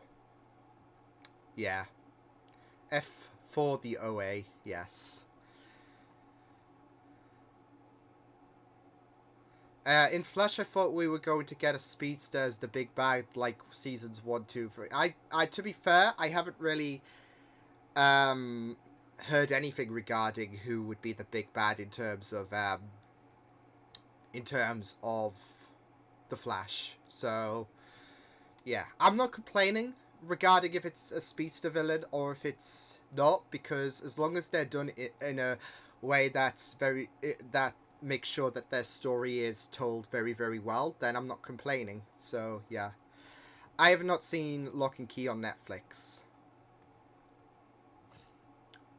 Yeah. F for the OA, yes. In Flash, I thought we were going to get a speedster as the big bad, like seasons 1, 2, 3. To be fair, I haven't really heard anything regarding who would be the big bad in terms of the Flash. So yeah, I'm not complaining regarding if it's a speedster villain or if it's not, because as long as they're done in a way that's that makes sure that their story is told very, very well, then I'm not complaining. So yeah, I have not seen Lock and Key on Netflix.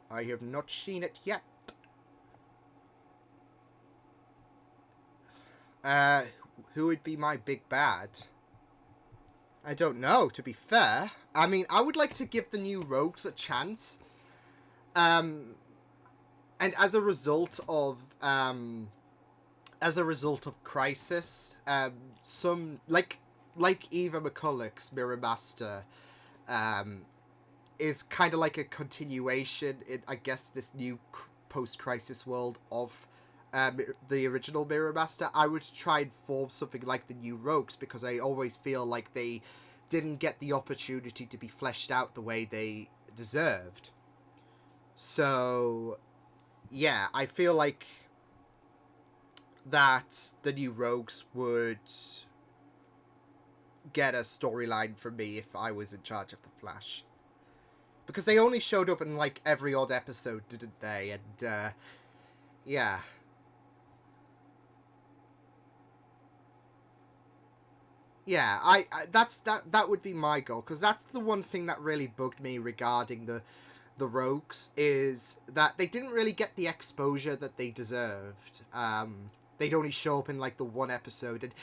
I have not seen it yet. Who would be my big bad? I don't know, to be fair. I mean, I would like to give the new rogues a chance. And as a result of Crisis, some like Eva McCulloch's Mirror Master, is kind of like a continuation in, I guess, this new post-Crisis world of the original Mirror Master. I would try and form something like the new Rogues, because I always feel like they didn't get the opportunity to be fleshed out the way they deserved. So, yeah, I feel like that the new Rogues would get a storyline from me if I was in charge of the Flash. Because they only showed up in, like, every odd episode, didn't they? And, yeah. Yeah, that would be my goal, because that's the one thing that really bugged me regarding the Rogues, is that they didn't really get the exposure that they deserved. They'd only show up in, like, the one episode, and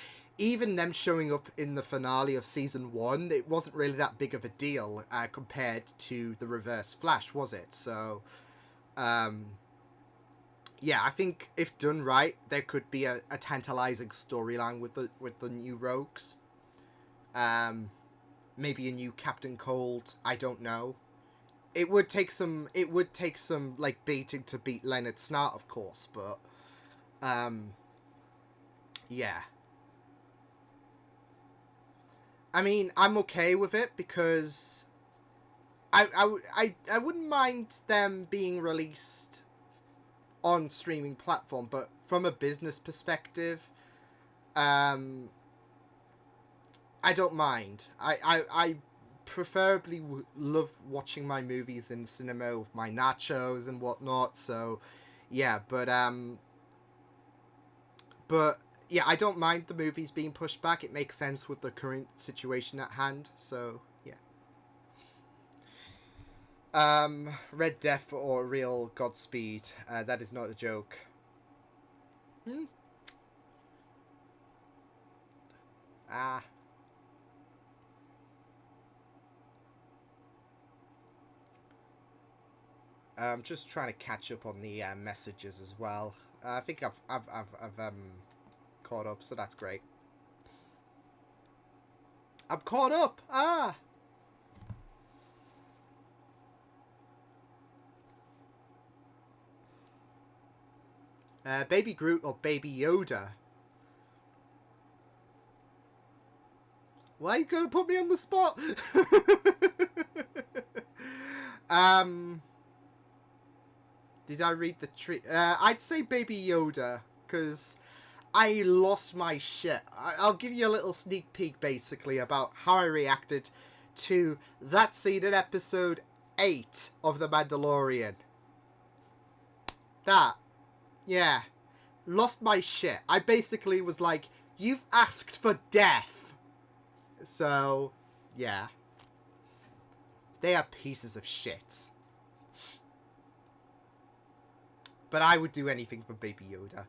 even them showing up in the finale of season 1, it wasn't really that big of a deal compared to the Reverse Flash, was it? So, yeah, I think if done right, there could be a tantalizing storyline with the new Rogues. Maybe a new Captain Cold. I don't know. It would take some like baiting to beat Leonard Snart, of course, but yeah. I mean, I'm okay with it because I wouldn't mind them being released on streaming platform, but from a business perspective, I don't mind. I preferably love watching my movies in cinema with my nachos and whatnot. So, yeah, but yeah, I don't mind the movies being pushed back. It makes sense with the current situation at hand. So, yeah. Red Death or real Godspeed. That is not a joke. Ah. I'm just trying to catch up on the messages as well. I think I've caught up, so that's great. I'm caught up. Ah. Baby Groot or Baby Yoda? Why are you gonna put me on the spot? um. Did I read the tree? I'd say Baby Yoda, because I lost my shit. I'll give you a little sneak peek, basically, about how I reacted to that scene in episode 8 of The Mandalorian. That. Yeah. Lost my shit. I basically was like, you've asked for death. So, yeah. They are pieces of shit. But I would do anything for Baby Yoda.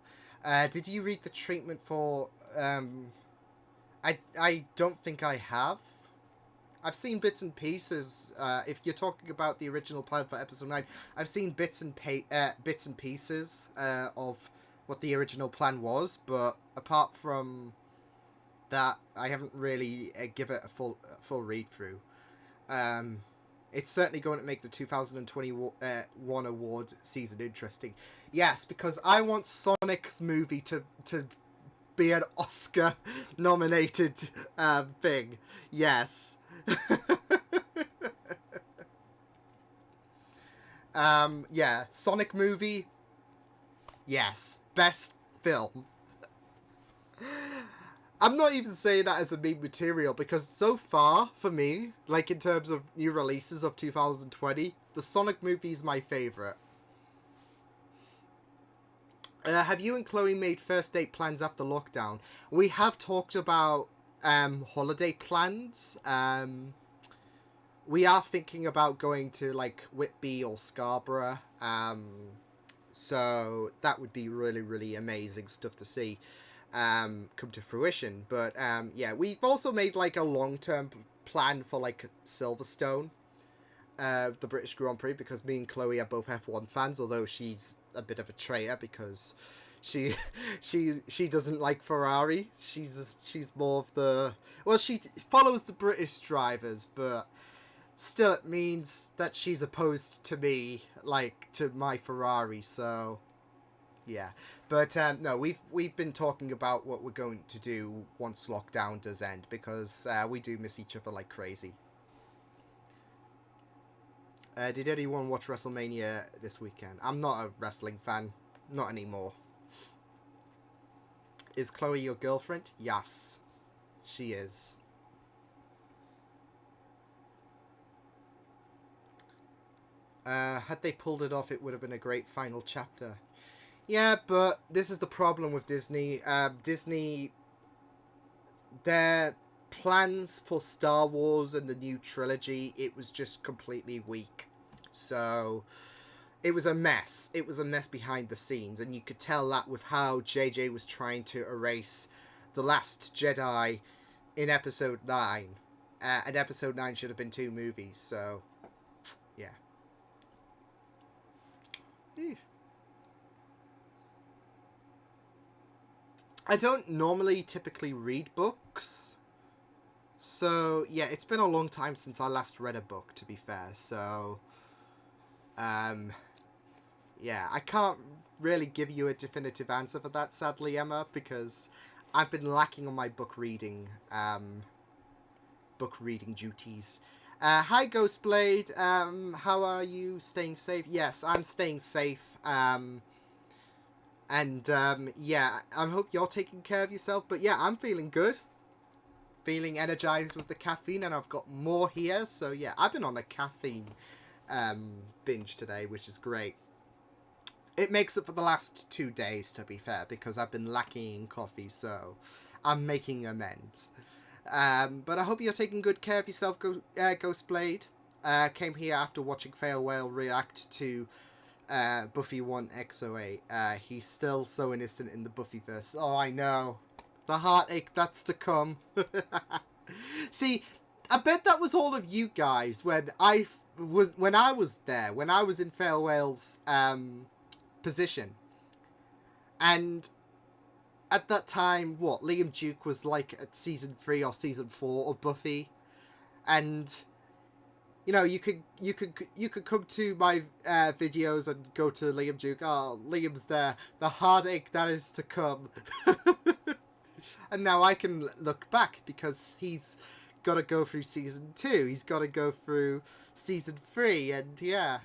Did you read the treatment for... I don't think I have. I've seen bits and pieces. If you're talking about the original plan for episode 9, I've seen bits and pieces of what the original plan was. But apart from that, I haven't really given it a full read through. It's certainly going to make the 2021 award season interesting. Yes, because I want Sonic's movie to be an Oscar nominated thing. Yes. Yeah, Sonic movie. Yes, best film. I'm not even saying that as a meme material, because so far, for me, like in terms of new releases of 2020, the Sonic movie is my favourite. Have you and Chloe made first date plans after lockdown? We have talked about holiday plans. We are thinking about going to like Whitby or Scarborough. So that would be really, really amazing stuff to see come to fruition. But yeah, we've also made like a long-term plan for like Silverstone, the British Grand Prix, because me and Chloe are both F1 fans, although she's a bit of a traitor because she doesn't like Ferrari. She's more of the, well, she follows the British drivers, but still it means that she's opposed to me, like to my Ferrari. So yeah, but no, we've been talking about what we're going to do once lockdown does end, because we do miss each other like crazy. Did anyone watch WrestleMania this weekend? I'm not a wrestling fan, not anymore. Is Chloe your girlfriend? Yes, she is. Had they pulled it off, it would have been a great final chapter. Yeah, but this is the problem with Disney. Disney, their plans for Star Wars and the new trilogy, it was just completely weak. So it was a mess. It was a mess behind the scenes, and you could tell that with how JJ was trying to erase The Last Jedi in Episode 9. And Episode 9 should have been 2 movies, so yeah. I don't normally typically read books, so yeah, it's been a long time since I last read a book, to be fair, so yeah, I can't really give you a definitive answer for that, sadly, Emma, because I've been lacking on my book reading duties. Hi, Ghostblade. How are you? Staying safe? Yes, I'm staying safe. Yeah, I hope you're taking care of yourself. But yeah, I'm feeling good. Feeling energized with the caffeine, and I've got more here. So yeah, I've been on a caffeine binge today, which is great. It makes up for the last 2 days, to be fair, because I've been lacking in coffee, so I'm making amends. But I hope you're taking good care of yourself, Ghostblade. Came here after watching Fail Whale react to Buffy 1XO8. He's still so innocent in the Buffyverse. Oh, I know. The heartache that's to come. See, I bet that was all of you guys when I was there, when I was in Fail Whale's position. And at that time, what, Liam Duke was like at season 3 or season 4 of Buffy, and you know, you could come to my videos and go to Liam Duke. Oh, Liam's there. The heartache that is to come. And now I can look back because he's got to go through season 2. He's got to go through season 3, and yeah,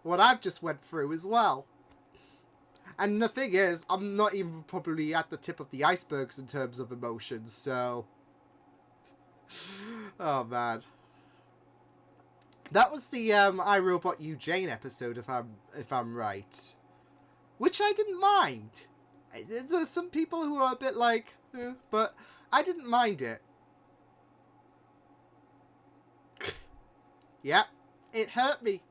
what I've just went through as well. And the thing is, I'm not even probably at the tip of the icebergs in terms of emotions, so... Oh, man. That was the I, Robot You, Jane episode, if I'm right. Which I didn't mind. There's some people who are a bit like... but I didn't mind it. Yeah, it hurt me.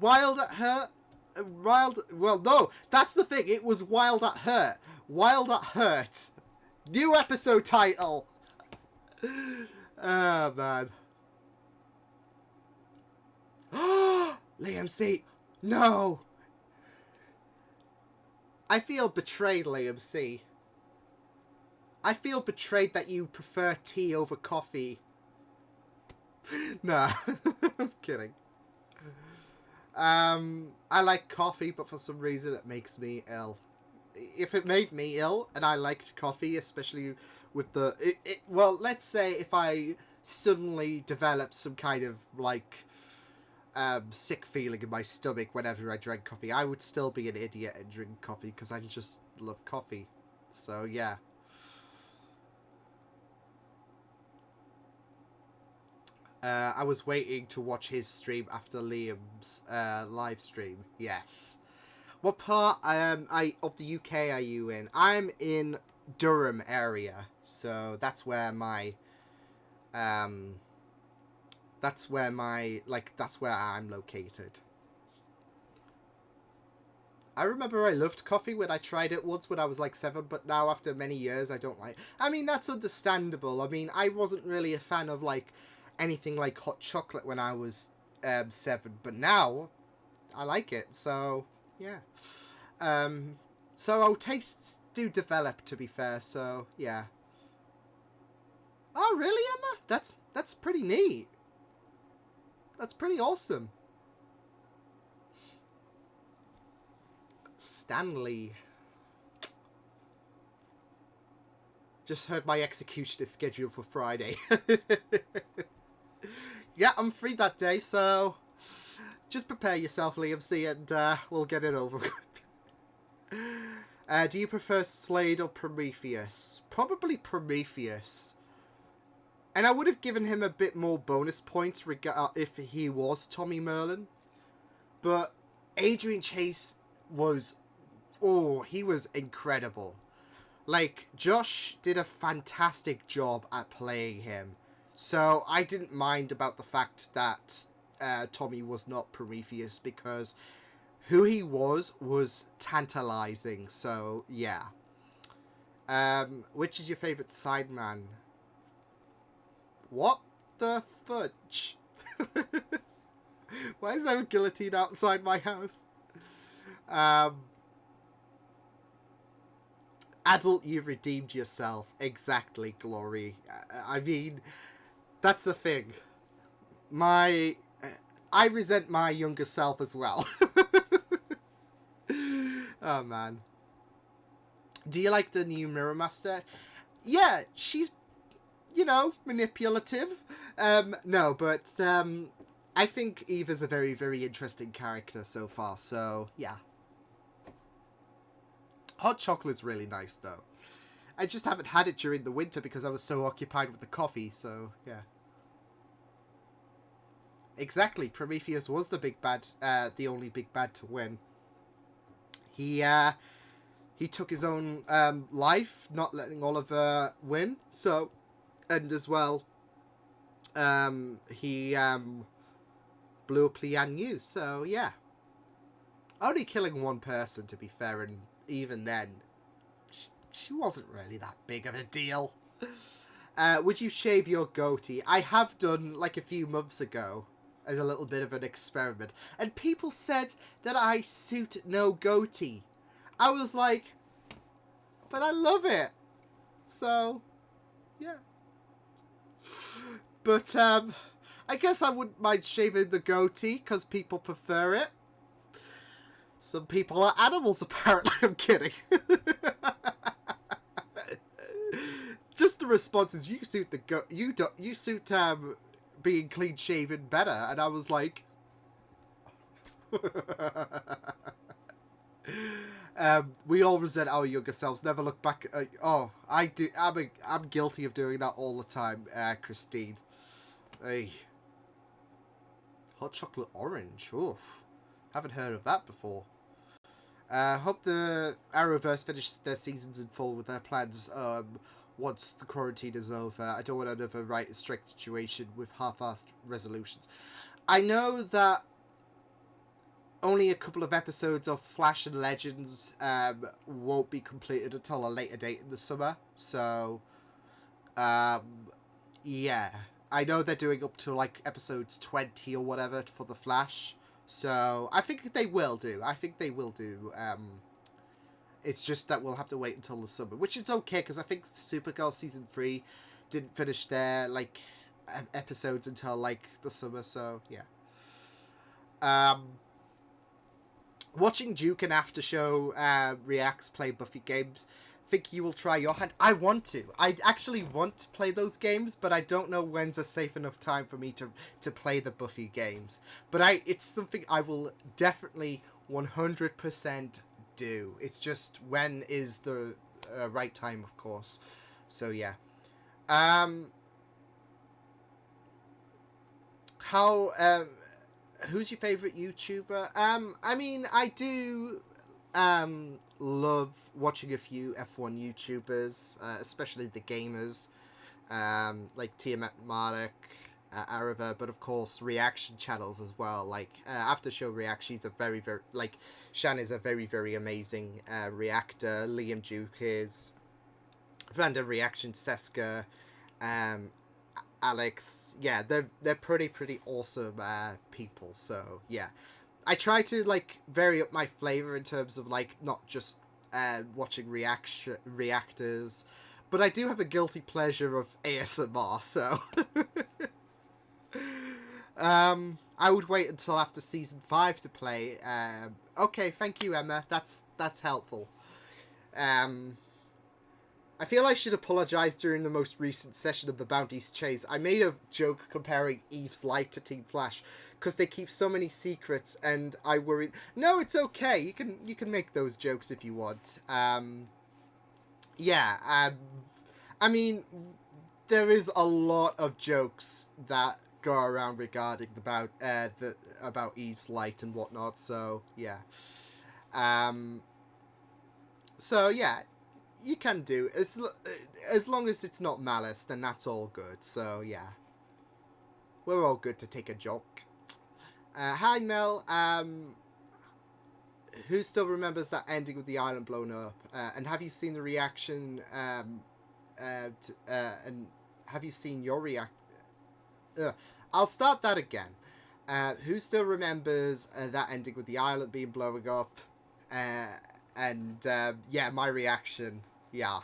Wild at Hurt. Well, no, that's the thing. It was Wild at Hurt. Wild at Hurt. New episode title. Oh, man. Liam C. No. I feel betrayed, Liam C. I feel betrayed that you prefer tea over coffee. Nah, I'm kidding. I like coffee, but for some reason it makes me ill. If it made me ill, and I liked coffee, especially with the... well, let's say if I suddenly developed some kind of, like, sick feeling in my stomach whenever I drank coffee, I would still be an idiot and drink coffee, because I just love coffee. So, yeah. I was waiting to watch his stream after Liam's live stream. Yes. What part of the UK are you in? I'm in Durham area, so that's where I'm located. I remember I loved coffee when I tried it once when I was like 7, but now after many years I don't like... I mean, that's understandable. I mean, I wasn't really a fan of like anything like hot chocolate when I was 7, but now I like it, so yeah. So our tastes do develop, to be fair, so yeah. Oh really, Emma? That's pretty neat. That's pretty awesome. Stanley. Just heard my execution is scheduled for Friday. Yeah, I'm free that day, so just prepare yourself, Liam C, and we'll get it over with. Do you prefer Slade or Prometheus? Probably Prometheus. And I would have given him a bit more bonus points if he was Tommy Merlin. But Adrian Chase was... oh, he was incredible. Like, Josh did a fantastic job at playing him. So I didn't mind about the fact that Tommy was not Prometheus, because who he was tantalizing. So, yeah. Which is your favourite Sideman? What the fudge? Why is there a guillotine outside my house? Adult, you've redeemed yourself. Exactly, Glory. I mean, that's the thing. I resent my younger self as well. Oh, man. Do you like the new Mirror Master? Yeah, she's, you know, manipulative. No, but I think Eve is a very, very interesting character so far, so yeah. Hot chocolate's really nice, though. I just haven't had it during the winter because I was so occupied with the coffee, so yeah. Exactly, Prometheus was the big bad, the only big bad to win. He took his own life, not letting Oliver win, so, and as well, he blew up Lian Yu, so yeah. Only killing one person, to be fair, and even then, she wasn't really that big of a deal. Would you shave your goatee? I have done, like, a few months ago, as a little bit of an experiment. And people said that I suit no goatee. I was like, but I love it. So, yeah. But, I guess I wouldn't mind shaving the goatee, because people prefer it. Some people are animals, apparently. I'm kidding. Just the responses, you suit you suit being clean shaven better, and I was like, we all resent our younger selves. Never look back. Oh, I do. I'm guilty of doing that all the time, Christine. Hey, hot chocolate orange. Oof, haven't heard of that before. Hope the Arrowverse finishes their seasons in full with their plans. Once the quarantine is over, I don't want another strict situation with half-assed resolutions. I know that only a couple of episodes of Flash and Legends won't be completed until a later date in the summer. So, yeah. I know they're doing up to like episodes 20 or whatever for the Flash. So, I think they will do. It's just that we'll have to wait until the summer, which is okay because I think Supergirl season 3 didn't finish their like episodes until like the summer. So yeah. Watching Duke and After Show reacts play Buffy games. Think you will try your hand? I want to. I actually want to play those games, but I don't know when's a safe enough time for me to play the Buffy games. But it's something I will definitely 100% do. It's just when is the right time, of course. So yeah. Who's your favorite YouTuber? I mean, I do love watching a few F1 YouTubers, especially the gamers, like Tiamat Marek, Arava, but of course reaction channels as well. Like After Show reactions are very like Shan is a very amazing reactor. Liam Duke is. Vanda reaction Seska, Alex. Yeah, they're pretty awesome people. So yeah, I try to like vary up my flavor in terms of like not just watching reactors, but I do have a guilty pleasure of ASMR. So I would wait until after season 5 to play. Okay, thank you, Emma. That's helpful. I feel I should apologise during the most recent session of the Bounties Chase. I made a joke comparing Eve's Light to Team Flash because they keep so many secrets, and I worry. No, it's okay. You can make those jokes if you want. Yeah. I mean, there is a lot of jokes that go around regarding about Eve's Light and whatnot. So yeah. So yeah. You can do as long as it's not malice, then that's all good. So yeah, we're all good to take a joke. Hi Mel. Who still remembers that ending with the island blown up? And have you seen the reaction? And have you seen your react? I'll start that again. Who still remembers that ending with the island being blowing up? And yeah, my reaction. Yeah.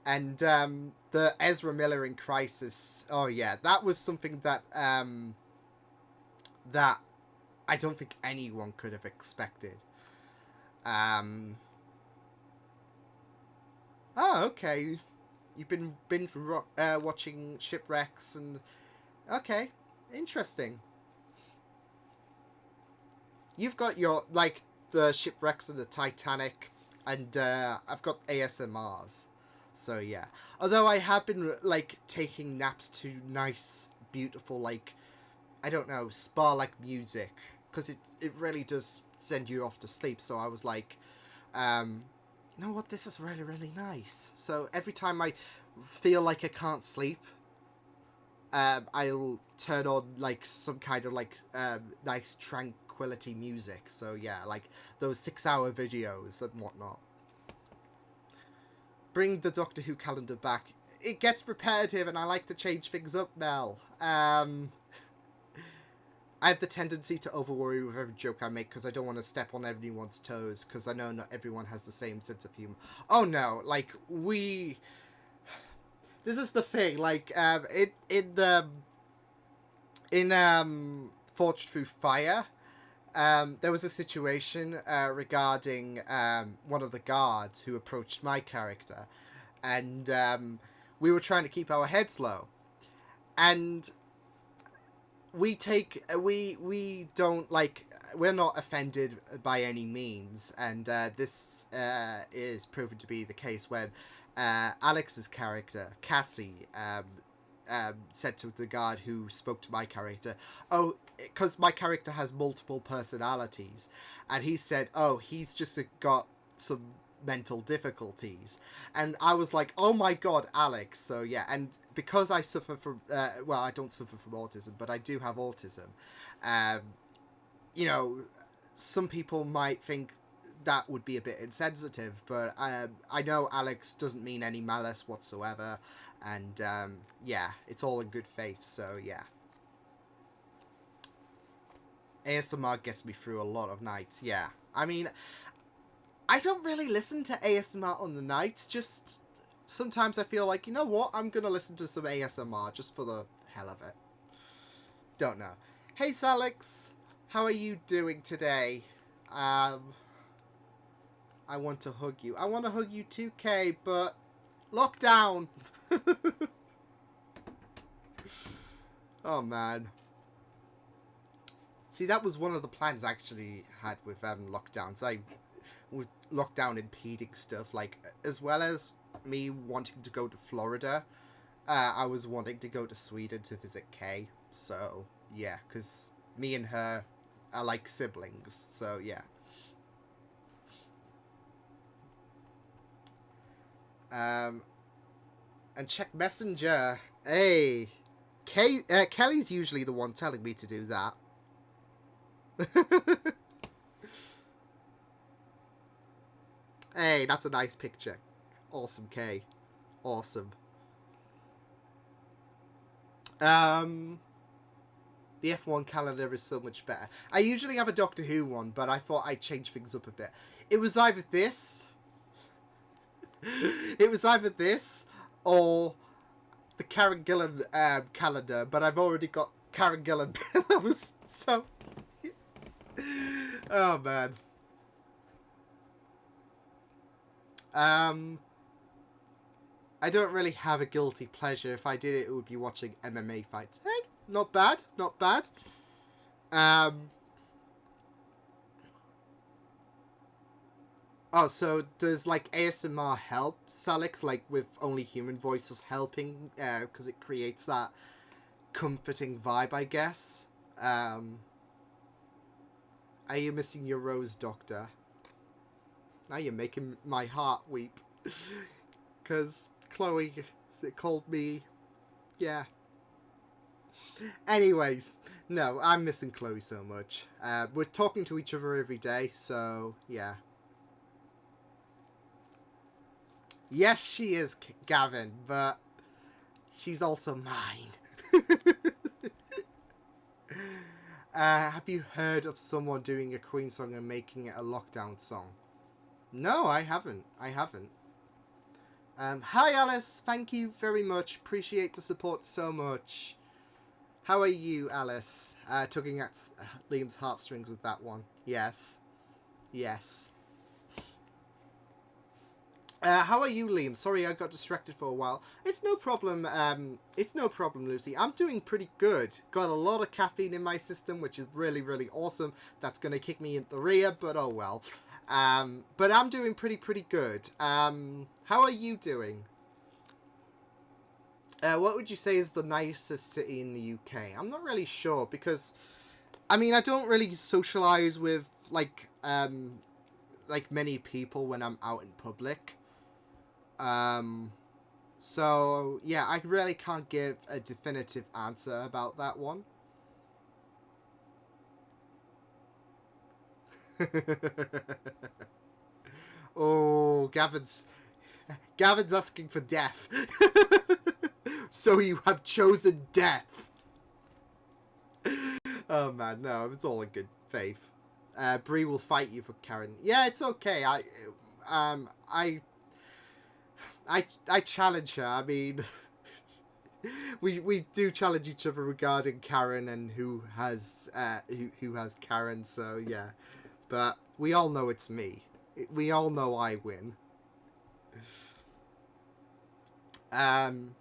And the Ezra Miller in Crisis. Oh yeah, that was something that that I don't think anyone could have expected. Oh, okay. You've been binge watching Shipwrecks and okay, interesting. You've got your like the Shipwrecks and the Titanic, and I've got ASMRs. So yeah. Although I have been like taking naps to nice, beautiful like I don't know spa like music because it really does send you off to sleep. So I was like, you know what, this is really nice. So every time I feel like I can't sleep, I'll turn on like some kind of like nice tranquility music. So yeah, like those 6-hour videos and whatnot. Bring the Doctor Who calendar back. It gets repetitive and I like to change things up, Mel. I I have the tendency to overworry with every joke I make because I don't want to step on everyone's toes because I know not everyone has the same sense of humor. Oh no, like this is the thing, like in Forged Through Fire, there was a situation regarding one of the guards who approached my character, and we were trying to keep our heads low, and we don't like, we're not offended by any means, and this is proven to be the case when Alex's character Cassie said to the guard who spoke to my character, oh, because my character has multiple personalities, and he said, oh, he's just got some mental difficulties, and I was like, oh my god, Alex. So yeah, and because I suffer from well, I don't suffer from autism, but I do have autism, you know, some people might think that would be a bit insensitive, but I know Alex doesn't mean any malice whatsoever, and yeah, it's all in good faith. So yeah, ASMR gets me through a lot of nights. Yeah, I mean, I don't really listen to ASMR on the nights, just sometimes I feel like, you know what, I'm gonna listen to some ASMR just for the hell of it. Don't know. Hey Alex, how are you doing today? I want to hug you. I want to hug you too, Kay, but lockdown. Oh man. See, that was one of the plans I actually had with lockdowns. With lockdown impeding stuff, like, as well as me wanting to go to Florida, I was wanting to go to Sweden to visit Kay. So yeah, because me and her are like siblings. So yeah. And check Messenger. Hey, Kelly's usually the one telling me to do that. Hey, that's a nice picture. Awesome, Kay. Awesome. The F1 calendar is so much better. I usually have a Doctor Who one, but I thought I'd change things up a bit. It was either this... It was either this or the Karen Gillan calendar, but I've already got Karen Gillan pillows, so... Oh, man. I don't really have a guilty pleasure. If I did it, it would be watching MMA fights. Hey, not bad, not bad. Oh, so does, like, ASMR help, Alex? Like, with only human voices helping? Because it creates that comforting vibe, I guess. Are you missing your rose, Doctor? Now you're making my heart weep. Because Chloe called me... Yeah. Anyways, no, I'm missing Chloe so much. We're talking to each other every day, so yeah. Yes, she is, Gavin, but she's also mine. Have you heard of someone doing a Queen song and making it a lockdown song? No, I haven't. I haven't. Hi, Alice. Thank you very much. Appreciate the support so much. How are you, Alice? Tugging at Liam's heartstrings with that one. Yes. Yes. How are you, Liam? Sorry, I got distracted for a while. It's no problem. It's no problem, Lucy. I'm doing pretty good. Got a lot of caffeine in my system, which is really, really awesome. That's gonna kick me in the rear, but oh well. But I'm doing pretty good. How are you doing? What would you say is the nicest city in the UK? I'm not really sure because, I mean, I don't really socialize with like many people when I'm out in public. So yeah, I really can't give a definitive answer about that one. Oh, Gavin's asking for death. So you have chosen death. Oh man, no, it's all in good faith. Bree will fight you for Karen. Yeah, it's okay. I I challenge her. I mean, we do challenge each other regarding Karen and who has Karen. So yeah, but we all know it's me. We all know I win. Um.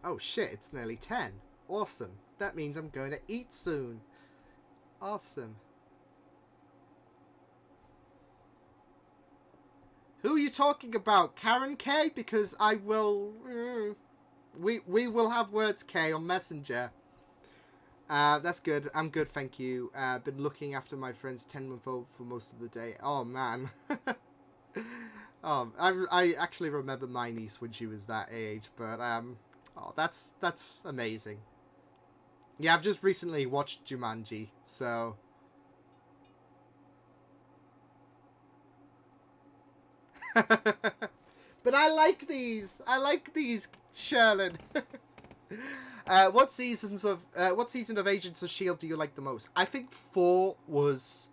Oh shit! It's nearly 10. Awesome. That means I'm going to eat soon. Awesome. Who are you talking about? Karen K? Because I will... We will have words, K, on Messenger. That's good. I'm good, thank you. Been looking after my friend's 10-month-old for most of the day. Oh, man. I actually remember my niece when she was that age, but, oh, that's amazing. Yeah, I've just recently watched Jumanji, so... But I like these. I like these, Sherlin. What season of Agents of Shield do you like the most? I think 4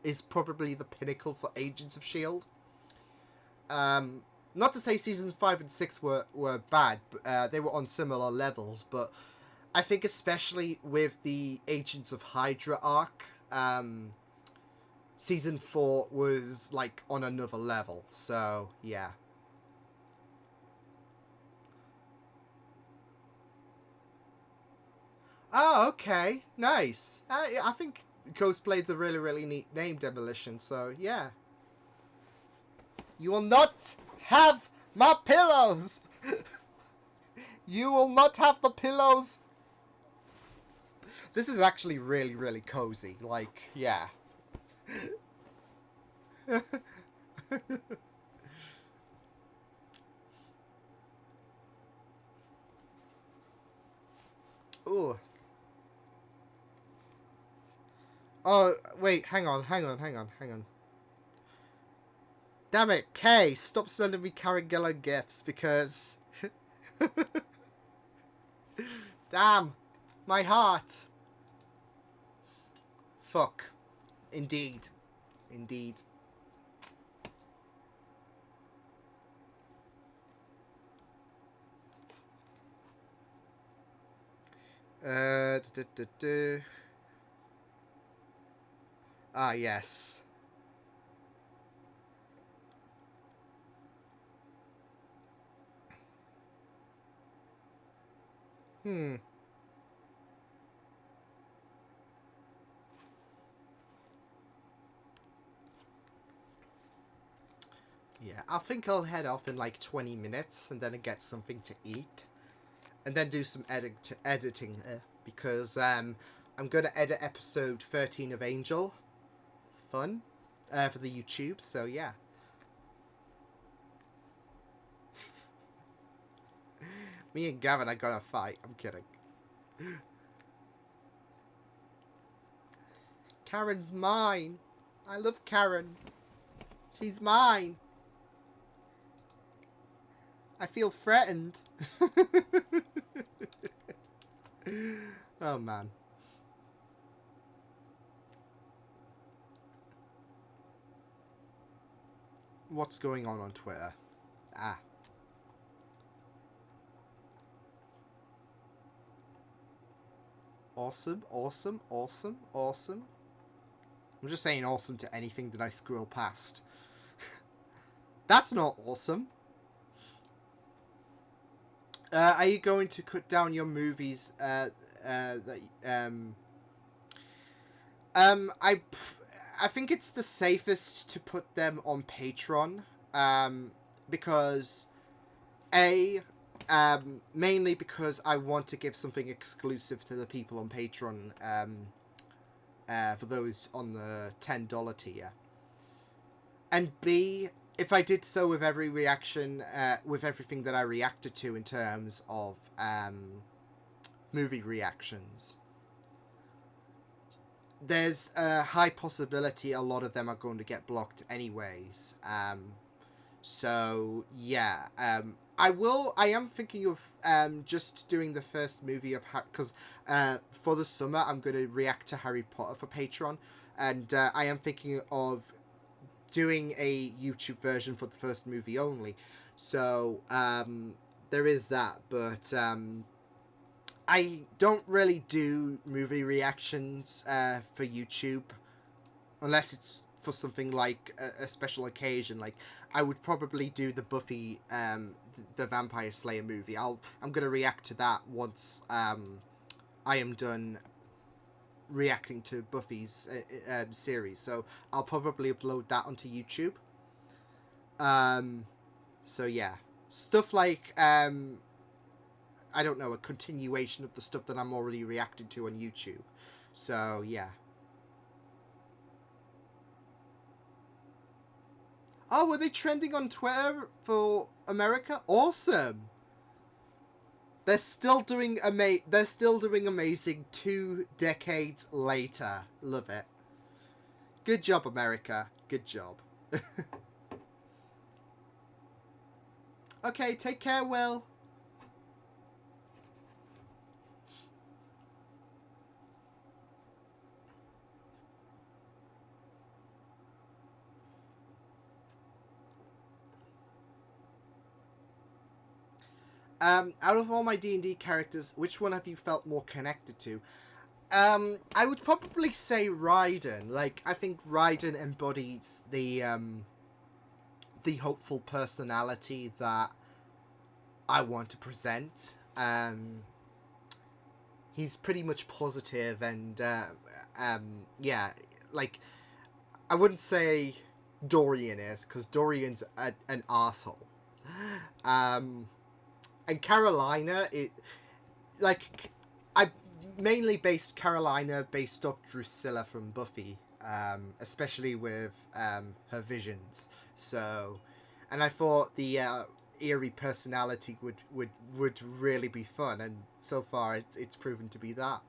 is probably the pinnacle for Agents of Shield. Not to say seasons 5 and 6 were bad, but they were on similar levels. But I think especially with the Agents of Hydra arc, season 4 was like on another level. So yeah. Oh, okay. Nice. I think Ghostblade's a really, really neat name, Demolition, so yeah. You will not have my pillows! You will not have the pillows! This is actually really, really cozy. Like, yeah. Ooh. Oh, wait, hang on. Damn it, Kay, stop sending me Karen Gillan gifts because... Damn, my heart. Fuck. Indeed. Uh, duh, duh, duh, duh. Ah, yes. Hmm. Yeah, I think I'll head off in like 20 minutes and then get something to eat. And then do some editing because I'm going to edit episode 13 of Angel. Fun. For the YouTube, so yeah. Me and Gavin are gonna fight. I'm kidding. Karen's mine. I love Karen. She's mine. I feel threatened. Oh man. What's going on Twitter? Ah. Awesome. I'm just saying awesome to anything that I scroll past. That's not awesome. Are you going to cut down your movies? I think it's the safest to put them on Patreon, because mainly because I want to give something exclusive to the people on Patreon, for those on the $10 tier, and B, if I did so with every reaction, with everything that I reacted to in terms of movie reactions, there's a high possibility a lot of them are going to get blocked anyways. So yeah, I am thinking of just doing the first movie of because for the summer I'm going to react to Harry Potter for Patreon, and I am thinking of doing a YouTube version for the first movie only. So there is that, but I don't really do movie reactions for YouTube unless it's for something like a special occasion. Like I would probably do the Buffy the Vampire Slayer movie. I'm gonna react to that once I am done reacting to Buffy's series. So I'll probably upload that onto YouTube. Um, so yeah, stuff like I don't know, a continuation of the stuff that I'm already reacting to on YouTube. So yeah. Oh, were they trending on Twitter for America? Awesome. They're still doing amazing 2 decades later. Love it. Good job, America. Good job. Okay, take care, Will. Out of all my D&D characters, which one have you felt more connected to? I would probably say Raiden. Like, I think Raiden embodies the hopeful personality that I want to present. He's pretty much positive and, yeah, like, I wouldn't say Dorian is, because Dorian's an asshole. Um, and Carolina, I mainly based Carolina based off Drusilla from Buffy, especially with her visions. So, and I thought the eerie personality would really be fun, and so far it's proven to be that.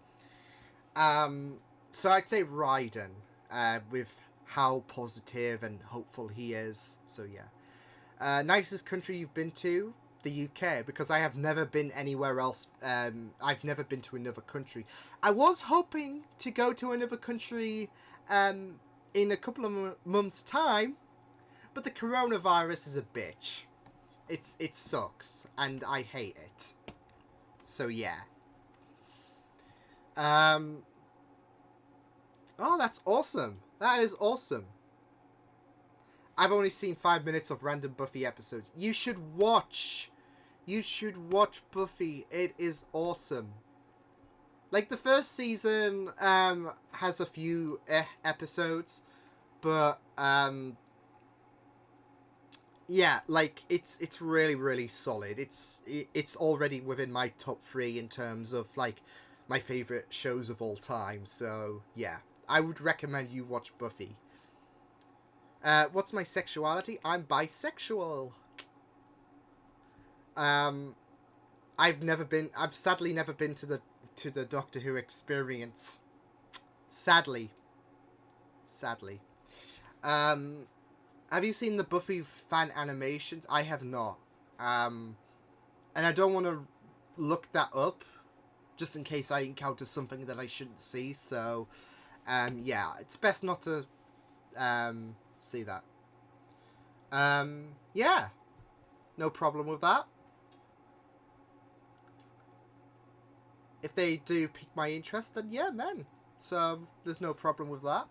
Um, so I'd say Raiden, with how positive and hopeful he is. So yeah. Nicest country you've been to? The UK, because I have never been anywhere else. I've never been to another country. I was hoping to go to another country in a couple of months' time, but the coronavirus is a bitch. It sucks, and I hate it. So yeah. Um. Oh, that's awesome. That is awesome. I've only seen 5 minutes of random Buffy episodes. You should watch. You should watch Buffy. It is awesome. Like, the first season has a few episodes, but yeah, like it's really really solid. It's already within my top 3 in terms of like my favorite shows of all time. So yeah, I would recommend you watch Buffy. What's my sexuality? I'm bisexual. Um, I've sadly never been to the Doctor Who experience. Sadly. Sadly. Um, have you seen the Buffy fan animations? I have not. And I don't want to look that up, just in case I encounter something that I shouldn't see. So, yeah, it's best not to see that. Yeah, no problem with that. If they do pique my interest, then yeah, man. So there's no problem with that.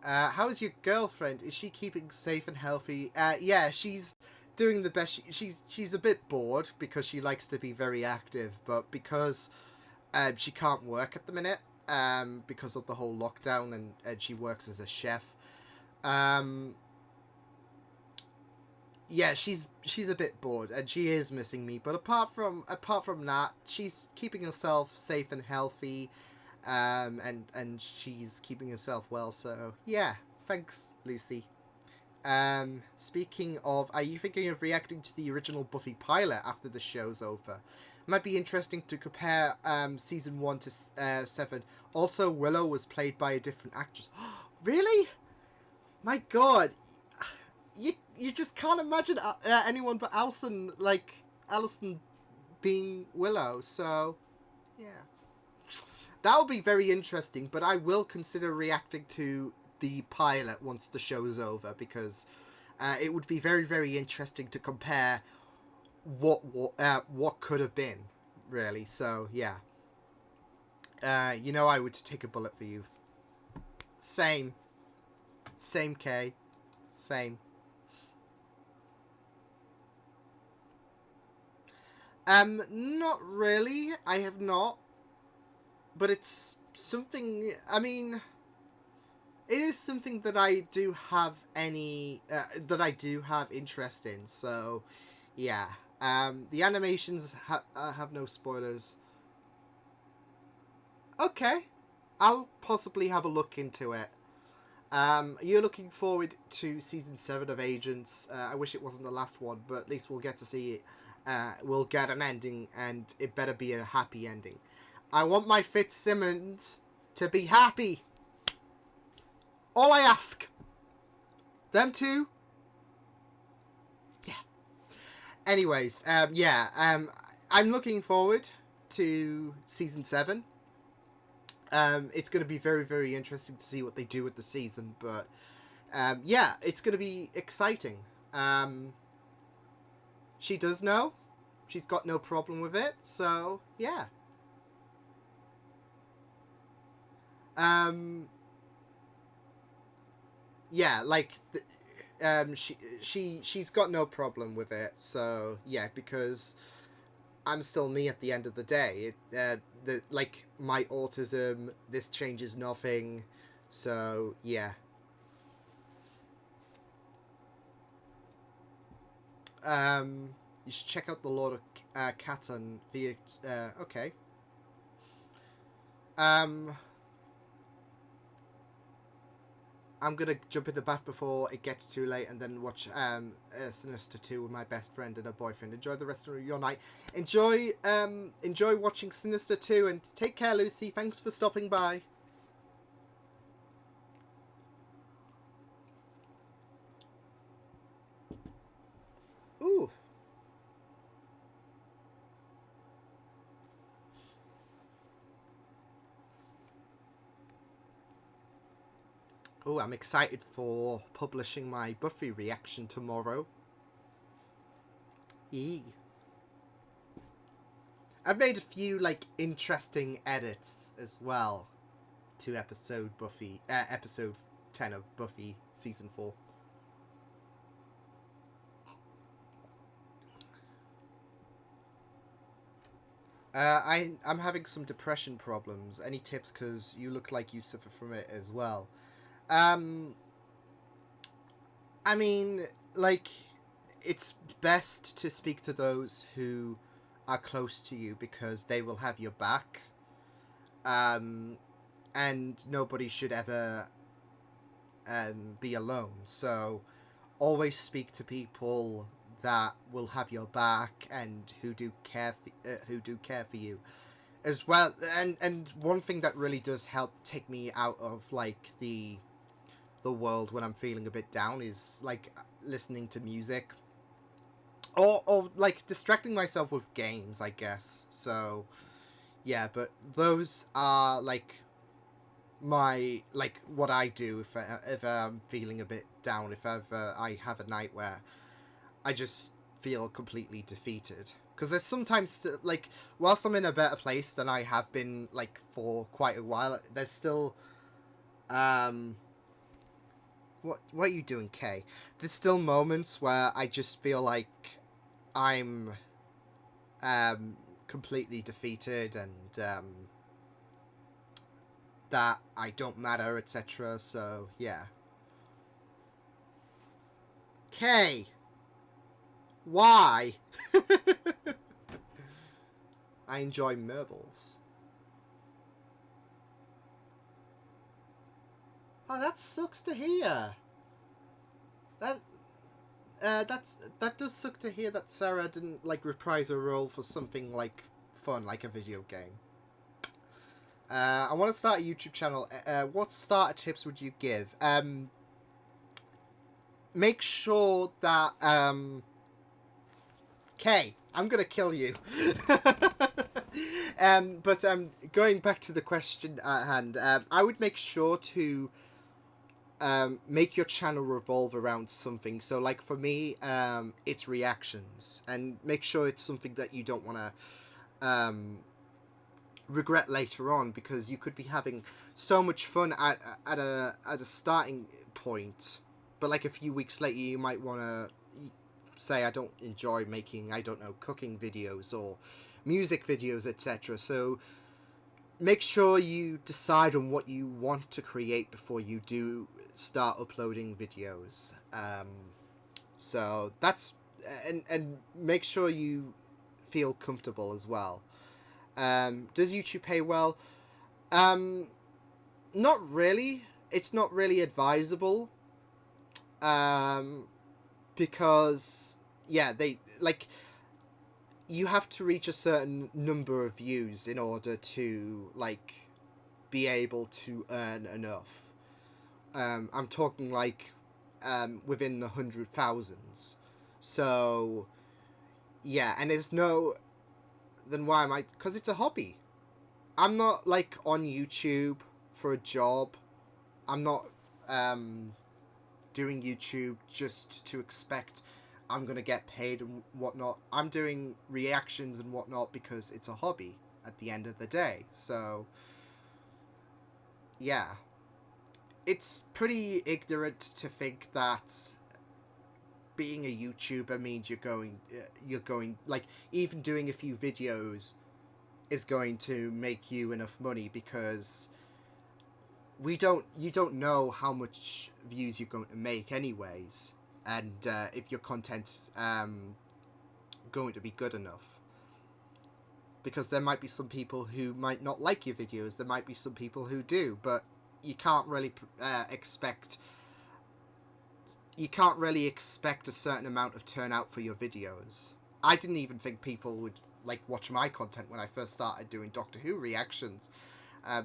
How is your girlfriend? Is she keeping safe and healthy? Yeah, she's doing the best. She's a bit bored because she likes to be very active, but because she can't work at the minute because of the whole lockdown, and she works as a chef. Um, yeah, she's a bit bored and she is missing me. But apart from that, she's keeping herself safe and healthy, and she's keeping herself well. So yeah, thanks, Lucy. Speaking of, are you thinking of reacting to the original Buffy pilot after the show's over? Might be interesting to compare season 1 to 7. Also, Willow was played by a different actress. Really? My God. you just can't imagine anyone but Alison, like, Alison being Willow, so, yeah. That'll be very interesting, but I will consider reacting to the pilot once the show's over, because it would be very, very interesting to compare what could have been, really, so, yeah. You know I would take a bullet for you. Same. Same, Kay. Same. Not really. I have not. But it's something, I mean, it is something that I do have that I do have interest in, so, yeah. The animations have no spoilers. Okay. I'll possibly have a look into it. You're looking forward to season 7 of Agents. I wish it wasn't the last one, but at least we'll get to see it. We'll get an ending, and it better be a happy ending. I want my Fitzsimmons to be happy. All I ask. Them two. Yeah. Anyways, I'm looking forward to season 7. It's going to be very, very interesting to see what they do with the season, but yeah, it's going to be exciting. She does know. She's got no problem with it, so yeah. Yeah, like she's got no problem with it, so yeah, because I'm still me at the end of the day. Like, my autism, this changes nothing, so yeah. You should check out the Lord of Catan via okay. I'm gonna jump in the bath before it gets too late, and then watch Sinister 2 with my best friend and her boyfriend. Enjoy the rest of your night. Enjoy watching Sinister 2, and take care, Lucy. Thanks for stopping by. Ooh. Oh, I'm excited for publishing my Buffy reaction tomorrow. Yee. I've made a few, like, interesting edits as well to episode 10 of Buffy season 4. I'm having some depression problems. Any tips? Because you look like you suffer from it as well. I mean, like, it's best to speak to those who are close to you, because they will have your back. And nobody should ever be alone. So always speak to people that will have your back and who do care for you as well. And one thing that really does help take me out of, like, the world when I'm feeling a bit down is, like, listening to music, or like distracting myself with games, I guess. So yeah, but those are, like, my, like, what I do if I'm feeling a bit down, if ever I have a night where I just feel completely defeated. Because there's sometimes, like, whilst I'm in a better place than I have been, like, for quite a while, there's still what are you doing, Kay? There's still moments where I just feel like I'm completely defeated, and that I don't matter, etc. So yeah. Kay, why? I enjoy marbles. Oh, that sucks to hear. That does suck to hear that Sarah didn't, like, reprise her role for something, like, fun, like a video game. I want to start a YouTube channel. What starter tips would you give? make sure that Kay, I'm gonna kill you. But going back to the question at hand, I would make sure to make your channel revolve around something. So, like for me, it's reactions, and make sure it's something that you don't want to regret later on, because you could be having so much fun at a starting point, but like a few weeks later, you might want to say, I don't enjoy making, I don't know, cooking videos or music videos, etc. So make sure you decide on what you want to create before you do start uploading videos. So that's, and make sure you feel comfortable as well. Does YouTube pay well? Not really. It's not really advisable. Because yeah, they like, you have to reach a certain number of views in order to like be able to earn enough. I'm talking like within the 100,000s. So yeah, and there's no, then why am I? Because it's a hobby. I'm not like on YouTube for a job. I'm not doing YouTube just to expect I'm gonna get paid and whatnot. I'm doing reactions and whatnot because it's a hobby at the end of the day. So yeah, it's pretty ignorant to think that being a YouTuber means you're going like, even doing a few videos is going to make you enough money, because you don't know how much views you're going to make anyways, and if your content's going to be good enough, because there might be some people who might not like your videos, there might be some people who do, but you can't really expect a certain amount of turnout for your videos. I didn't even think people would like watch my content when I first started doing Doctor Who reactions.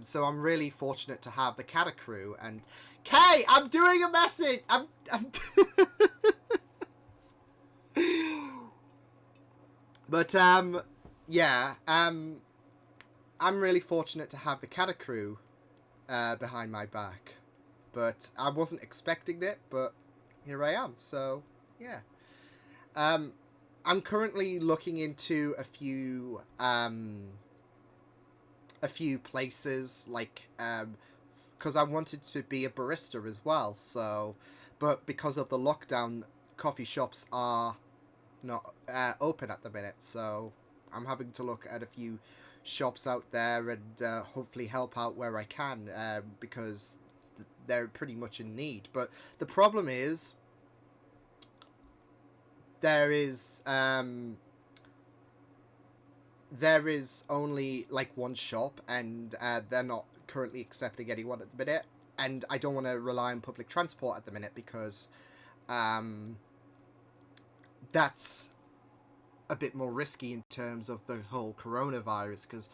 So I'm really fortunate to have the Cata crew. And Kay, I'm doing a message. I'm but yeah, I'm really fortunate to have the Cata crew behind my back. But I wasn't expecting it, but here I am. So yeah. I'm currently looking into a few places, like because I wanted to be a barista as well. So, but because of the lockdown, coffee shops are not open at the minute. So I'm having to look at a few shops out there and hopefully help out where I can, because they're pretty much in need. But the problem is, there is only like one shop, and they're not currently accepting anyone at the minute, and I don't want to rely on public transport at the minute, because that's a bit more risky in terms of the whole coronavirus, because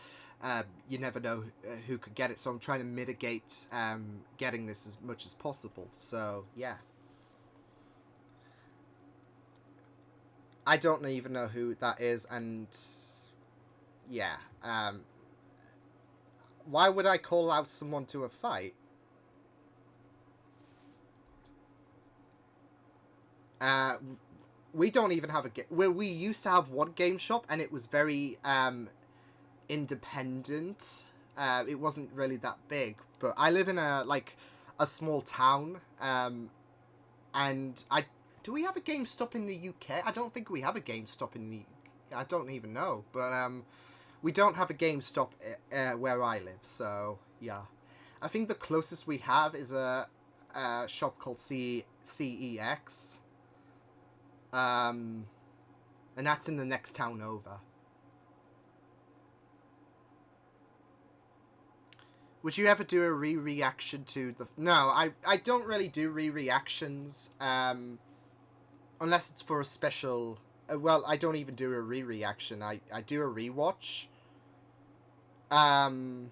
you never know who could get it. So I'm trying to mitigate getting this as much as possible. So yeah, I don't even know who that is, and yeah, why would I call out someone to a fight? Uh, we don't even have a game. Well, we used to have one game shop, and it was very independent. It wasn't really that big, but I live in a small town, and I do we have a GameStop in the UK? I don't think we have a GameStop in the. I don't even know, but we don't have a GameStop where I live. So yeah, I think the closest we have is a shop called CEX, and that's in the next town over. Would you ever do a reaction to the? No, I don't really do reactions. Unless it's for a special. Well, I don't even do a reaction. I do a rewatch. Um,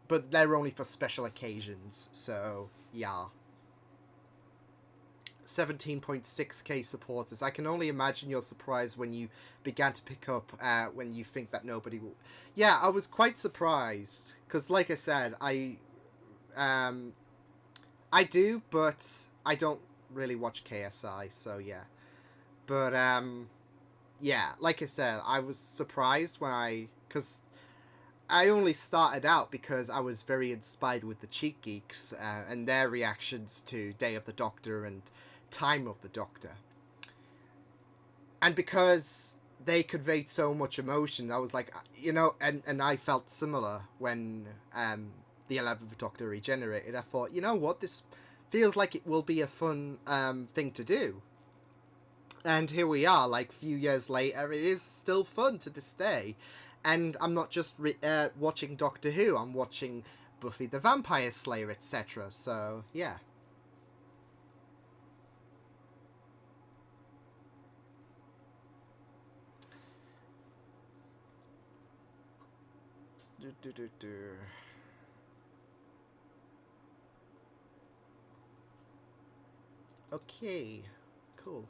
but they're only for special occasions. So yeah. 17.6k supporters. I can only imagine your surprise when you began to pick up, when you think that nobody will. Yeah, I was quite surprised because, like I said, I do, but I don't really watch KSI, so yeah. But yeah, like I said, I was surprised because I only started out because I was very inspired with the Cheat Geeks and their reactions to Day of the Doctor and Time of the Doctor. And because they conveyed so much emotion, I was like, and I felt similar when the 11th Doctor regenerated. I thought, you know what, this feels like it will be a fun thing to do. And here we are, like, few years later, it is still fun to this day. And I'm not just watching Doctor Who, I'm watching Buffy the Vampire Slayer, etc. So, yeah. Okay, cool.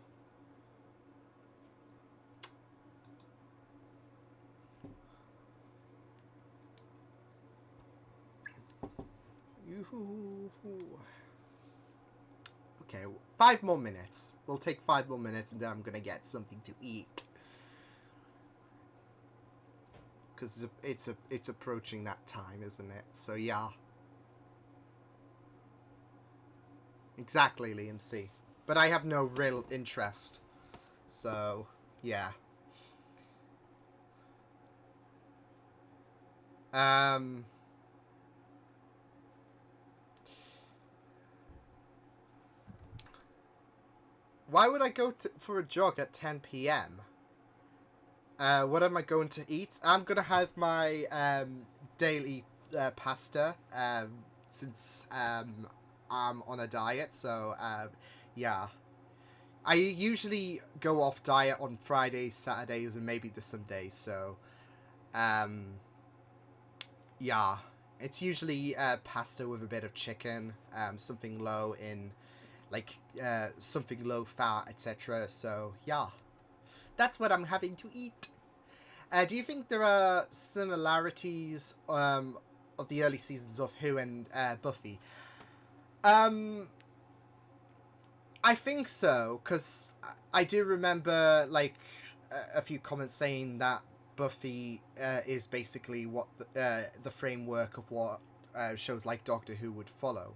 Okay, 5 more minutes. We'll take 5 more minutes and then I'm gonna get something to eat. Because it's approaching that time, isn't it? So yeah. Exactly, Liam C. But I have no real interest. So, yeah. Why would I go for a jog at 10 p.m.? What am I going to eat? I'm going to have my daily pasta since I'm on a diet. So, yeah. I usually go off diet on Fridays, Saturdays, and maybe the Sundays. So, yeah. It's usually pasta with a bit of chicken, something low in, like, something low fat, etc. So, yeah. That's what I'm having to eat. Do you think there are similarities of the early seasons of Who and Buffy? I think so, because I do remember, like, a few comments saying that Buffy is basically what the framework of what shows like Doctor Who would follow.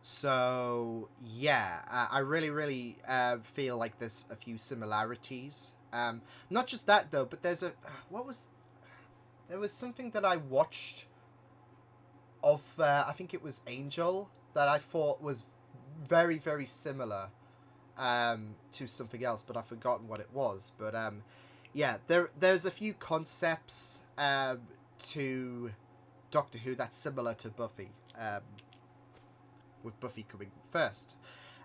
So yeah, I really, really feel like there's a few similarities. Not just that though, but there's there was something that I watched of I think it was Angel that I thought was very, very similar to something else, but I've forgotten what it was. But yeah, there's a few concepts to Doctor Who that's similar to Buffy. With Buffy coming first.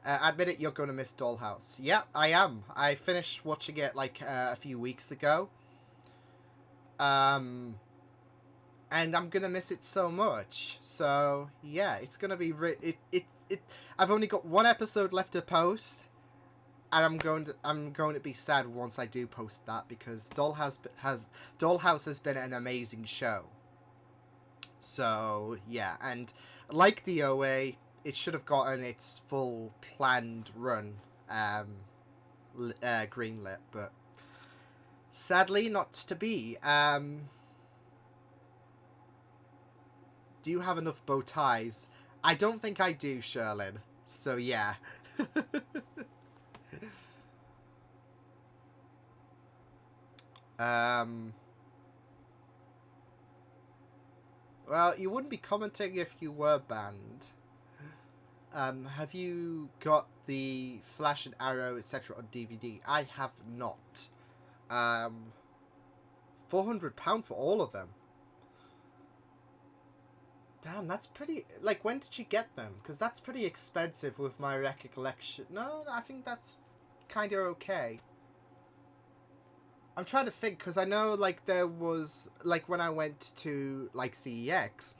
Admit it, you're going to miss Dollhouse. Yeah, I am. I finished watching it like a few weeks ago. And I'm going to miss it so much. So, yeah, it's going to be... I've only got 1 episode left to post. And I'm going to be sad once I do post that, because Dollhouse has been an amazing show. So, yeah, and like the OA, it should have gotten its full planned run greenlit, but sadly not to be. Do you have enough bow ties? I don't think I do, Sherlyn. So yeah. Well, you wouldn't be commenting if you were banned. Have you got the Flash and Arrow, etc. on DVD? I have not. £400 for all of them. Damn, that's pretty... Like, when did you get them? Because that's pretty expensive with my recollection. No, I think that's kind of okay. I'm trying to think, because I know, like, there was... Like, when I went to, like, CEX,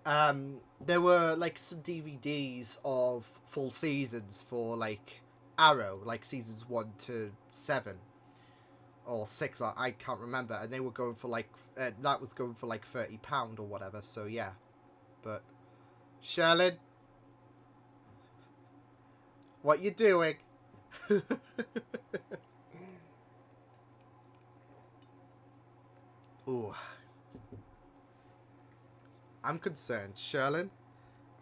there were like some DVDs of full seasons for like Arrow, like seasons 1 to 7 or 6. I can't remember, and they were going for like that was going for like £30 or whatever. So yeah, but Sherlyn, what you doing? Ooh, I'm concerned, Sherlyn.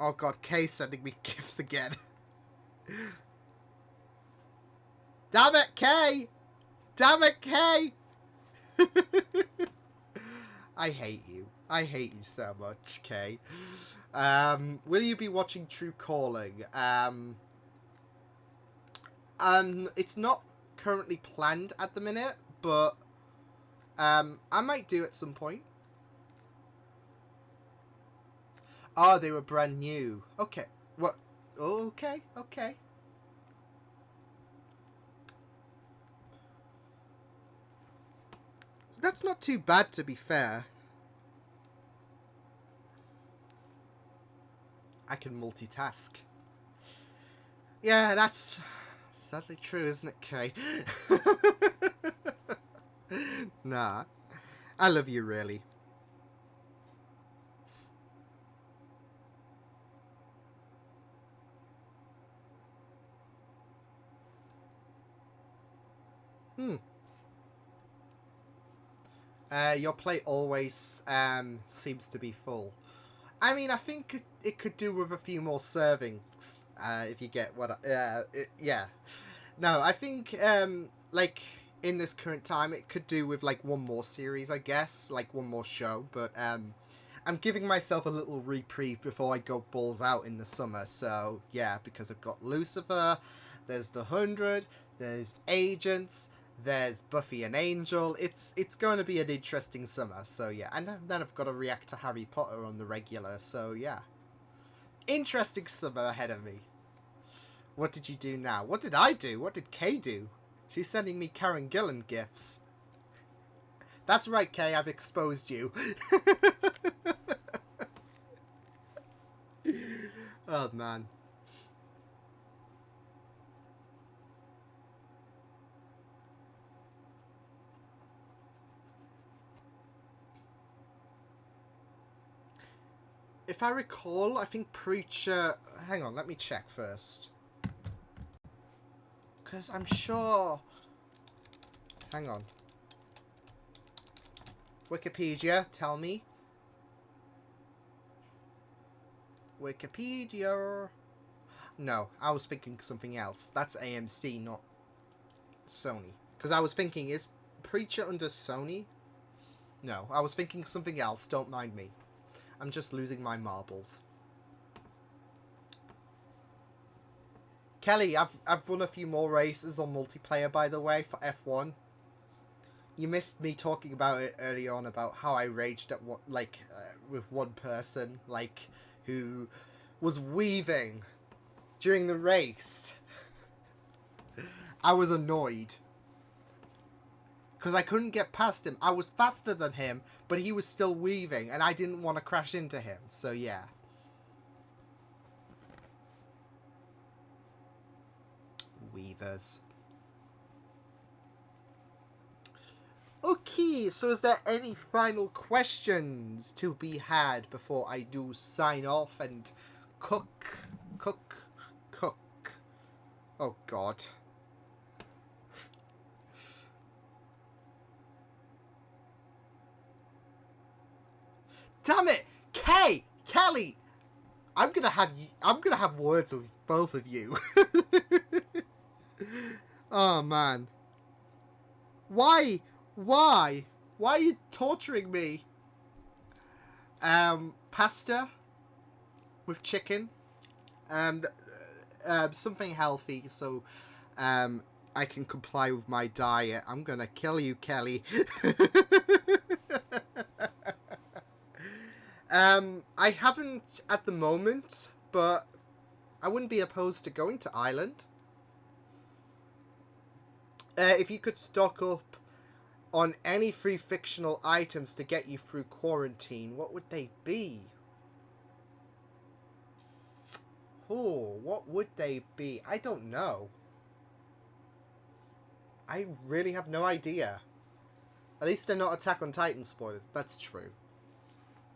Oh god, Kay's sending me gifts again. Damn it, Kay! Damn it, Kay! I hate you. I hate you so much, Kay. Will you be watching True Calling? It's not currently planned at the minute, but I might do at some point. Oh, they were brand new. Okay. What? Okay, okay. That's not too bad, to be fair. I can multitask. Yeah, that's sadly true, isn't it, Kay? Nah. I love you, really. Your plate always seems to be full. I mean, I think it could do with a few more servings, if you get what yeah. No, I think, like, in this current time, it could do with, like, one more series, I guess. Like, one more show, but, I'm giving myself a little reprieve before I go balls out in the summer, so, yeah, because I've got Lucifer, there's The 100, there's Agents, there's Buffy and Angel. It's going to be an interesting summer, so yeah. And then I've got to react to Harry Potter on the regular, so yeah. Interesting summer ahead of me. What did you do now? What did I do? What did Kay do? She's sending me Karen Gillan gifts. That's right, Kay, I've exposed you. Oh, man. If I recall, I think Preacher... Hang on, let me check first. Because I'm sure... Hang on. Wikipedia, tell me. Wikipedia. No, I was thinking something else. That's AMC, not Sony. Because I was thinking, is Preacher under Sony? No, I was thinking something else. Don't mind me. I'm just losing my marbles. Kelly, I've won a few more races on multiplayer, by the way, for F1. You missed me talking about it earlier on, about how I raged at what, like, with one person, like, who was weaving during the race. I was annoyed. Because I couldn't get past him. I was faster than him, but he was still weaving, and I didn't want to crash into him, so yeah. Weavers. Okay, so is there any final questions to be had before I do sign off and cook? Oh, God. Damn it! Kelly! I'm gonna have words with both of you. Oh, man. Why? Why are you torturing me? Pasta with chicken and something healthy, so I can comply with my diet. I'm gonna kill you, Kelly. I haven't at the moment, but I wouldn't be opposed to going to Ireland. If you could stock up on any free fictional items to get you through quarantine, what would they be? Oh, what would they be? I don't know. I really have no idea. At least they're not Attack on Titan spoilers. That's true.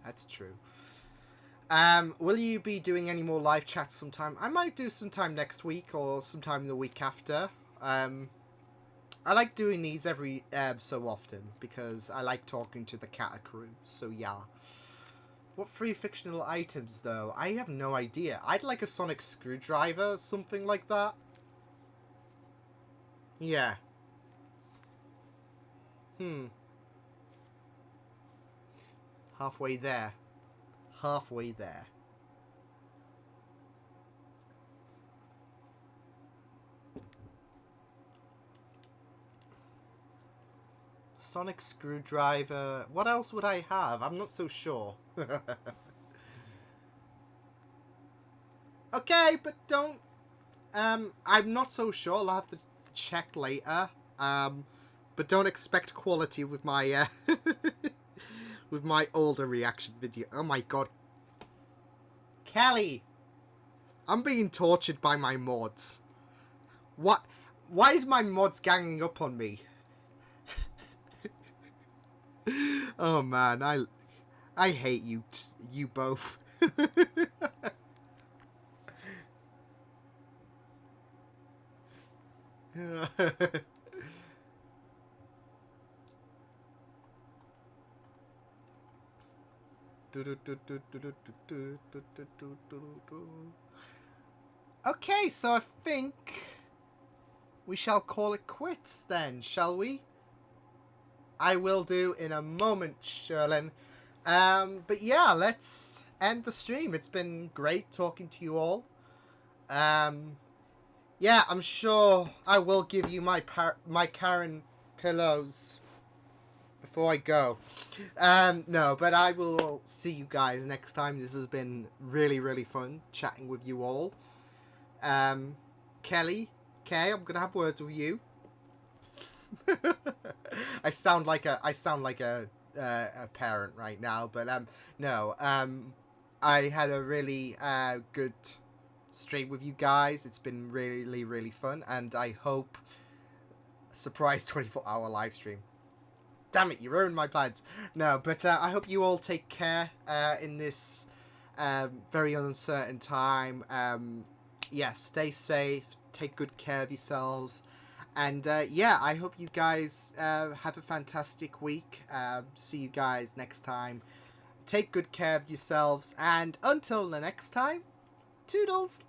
That's true. Will you be doing any more live chats sometime? I might do sometime next week or sometime the week after. I like doing these every so often because I like talking to the Kata crew. So yeah. What free fictional items though? I have no idea. I'd like a sonic screwdriver, something like that. Yeah. Halfway there. Halfway there. Sonic screwdriver. What else would I have? I'm not so sure. Okay, but don't... I'm not so sure. I'll have to check later. But don't expect quality with my... with my older reaction video. Oh my god. Kelly! I'm being tortured by my mods. What? Why is my mods ganging up on me? Oh man, I hate you both. Okay, so I think we shall call it quits then, shall we? I will do in a moment, Sherlin. But yeah, let's end the stream. It's been great talking to you all. Yeah, I'm sure I will give you my Karen pillows before I go. No, but I will see you guys next time. This has been really, really fun chatting with you all. Kelly, Kay, I'm gonna have words with you. I sound like a parent right now, but no. I had a really good stream with you guys. It's been really, really fun, and I hope surprise 24-hour live stream. Damn it, you ruined my plans. No, but I hope you all take care in this very uncertain time. Yeah, stay safe, take good care of yourselves, and yeah, I hope you guys have a fantastic week. See you guys next time. Take good care of yourselves, and until the next time, toodles!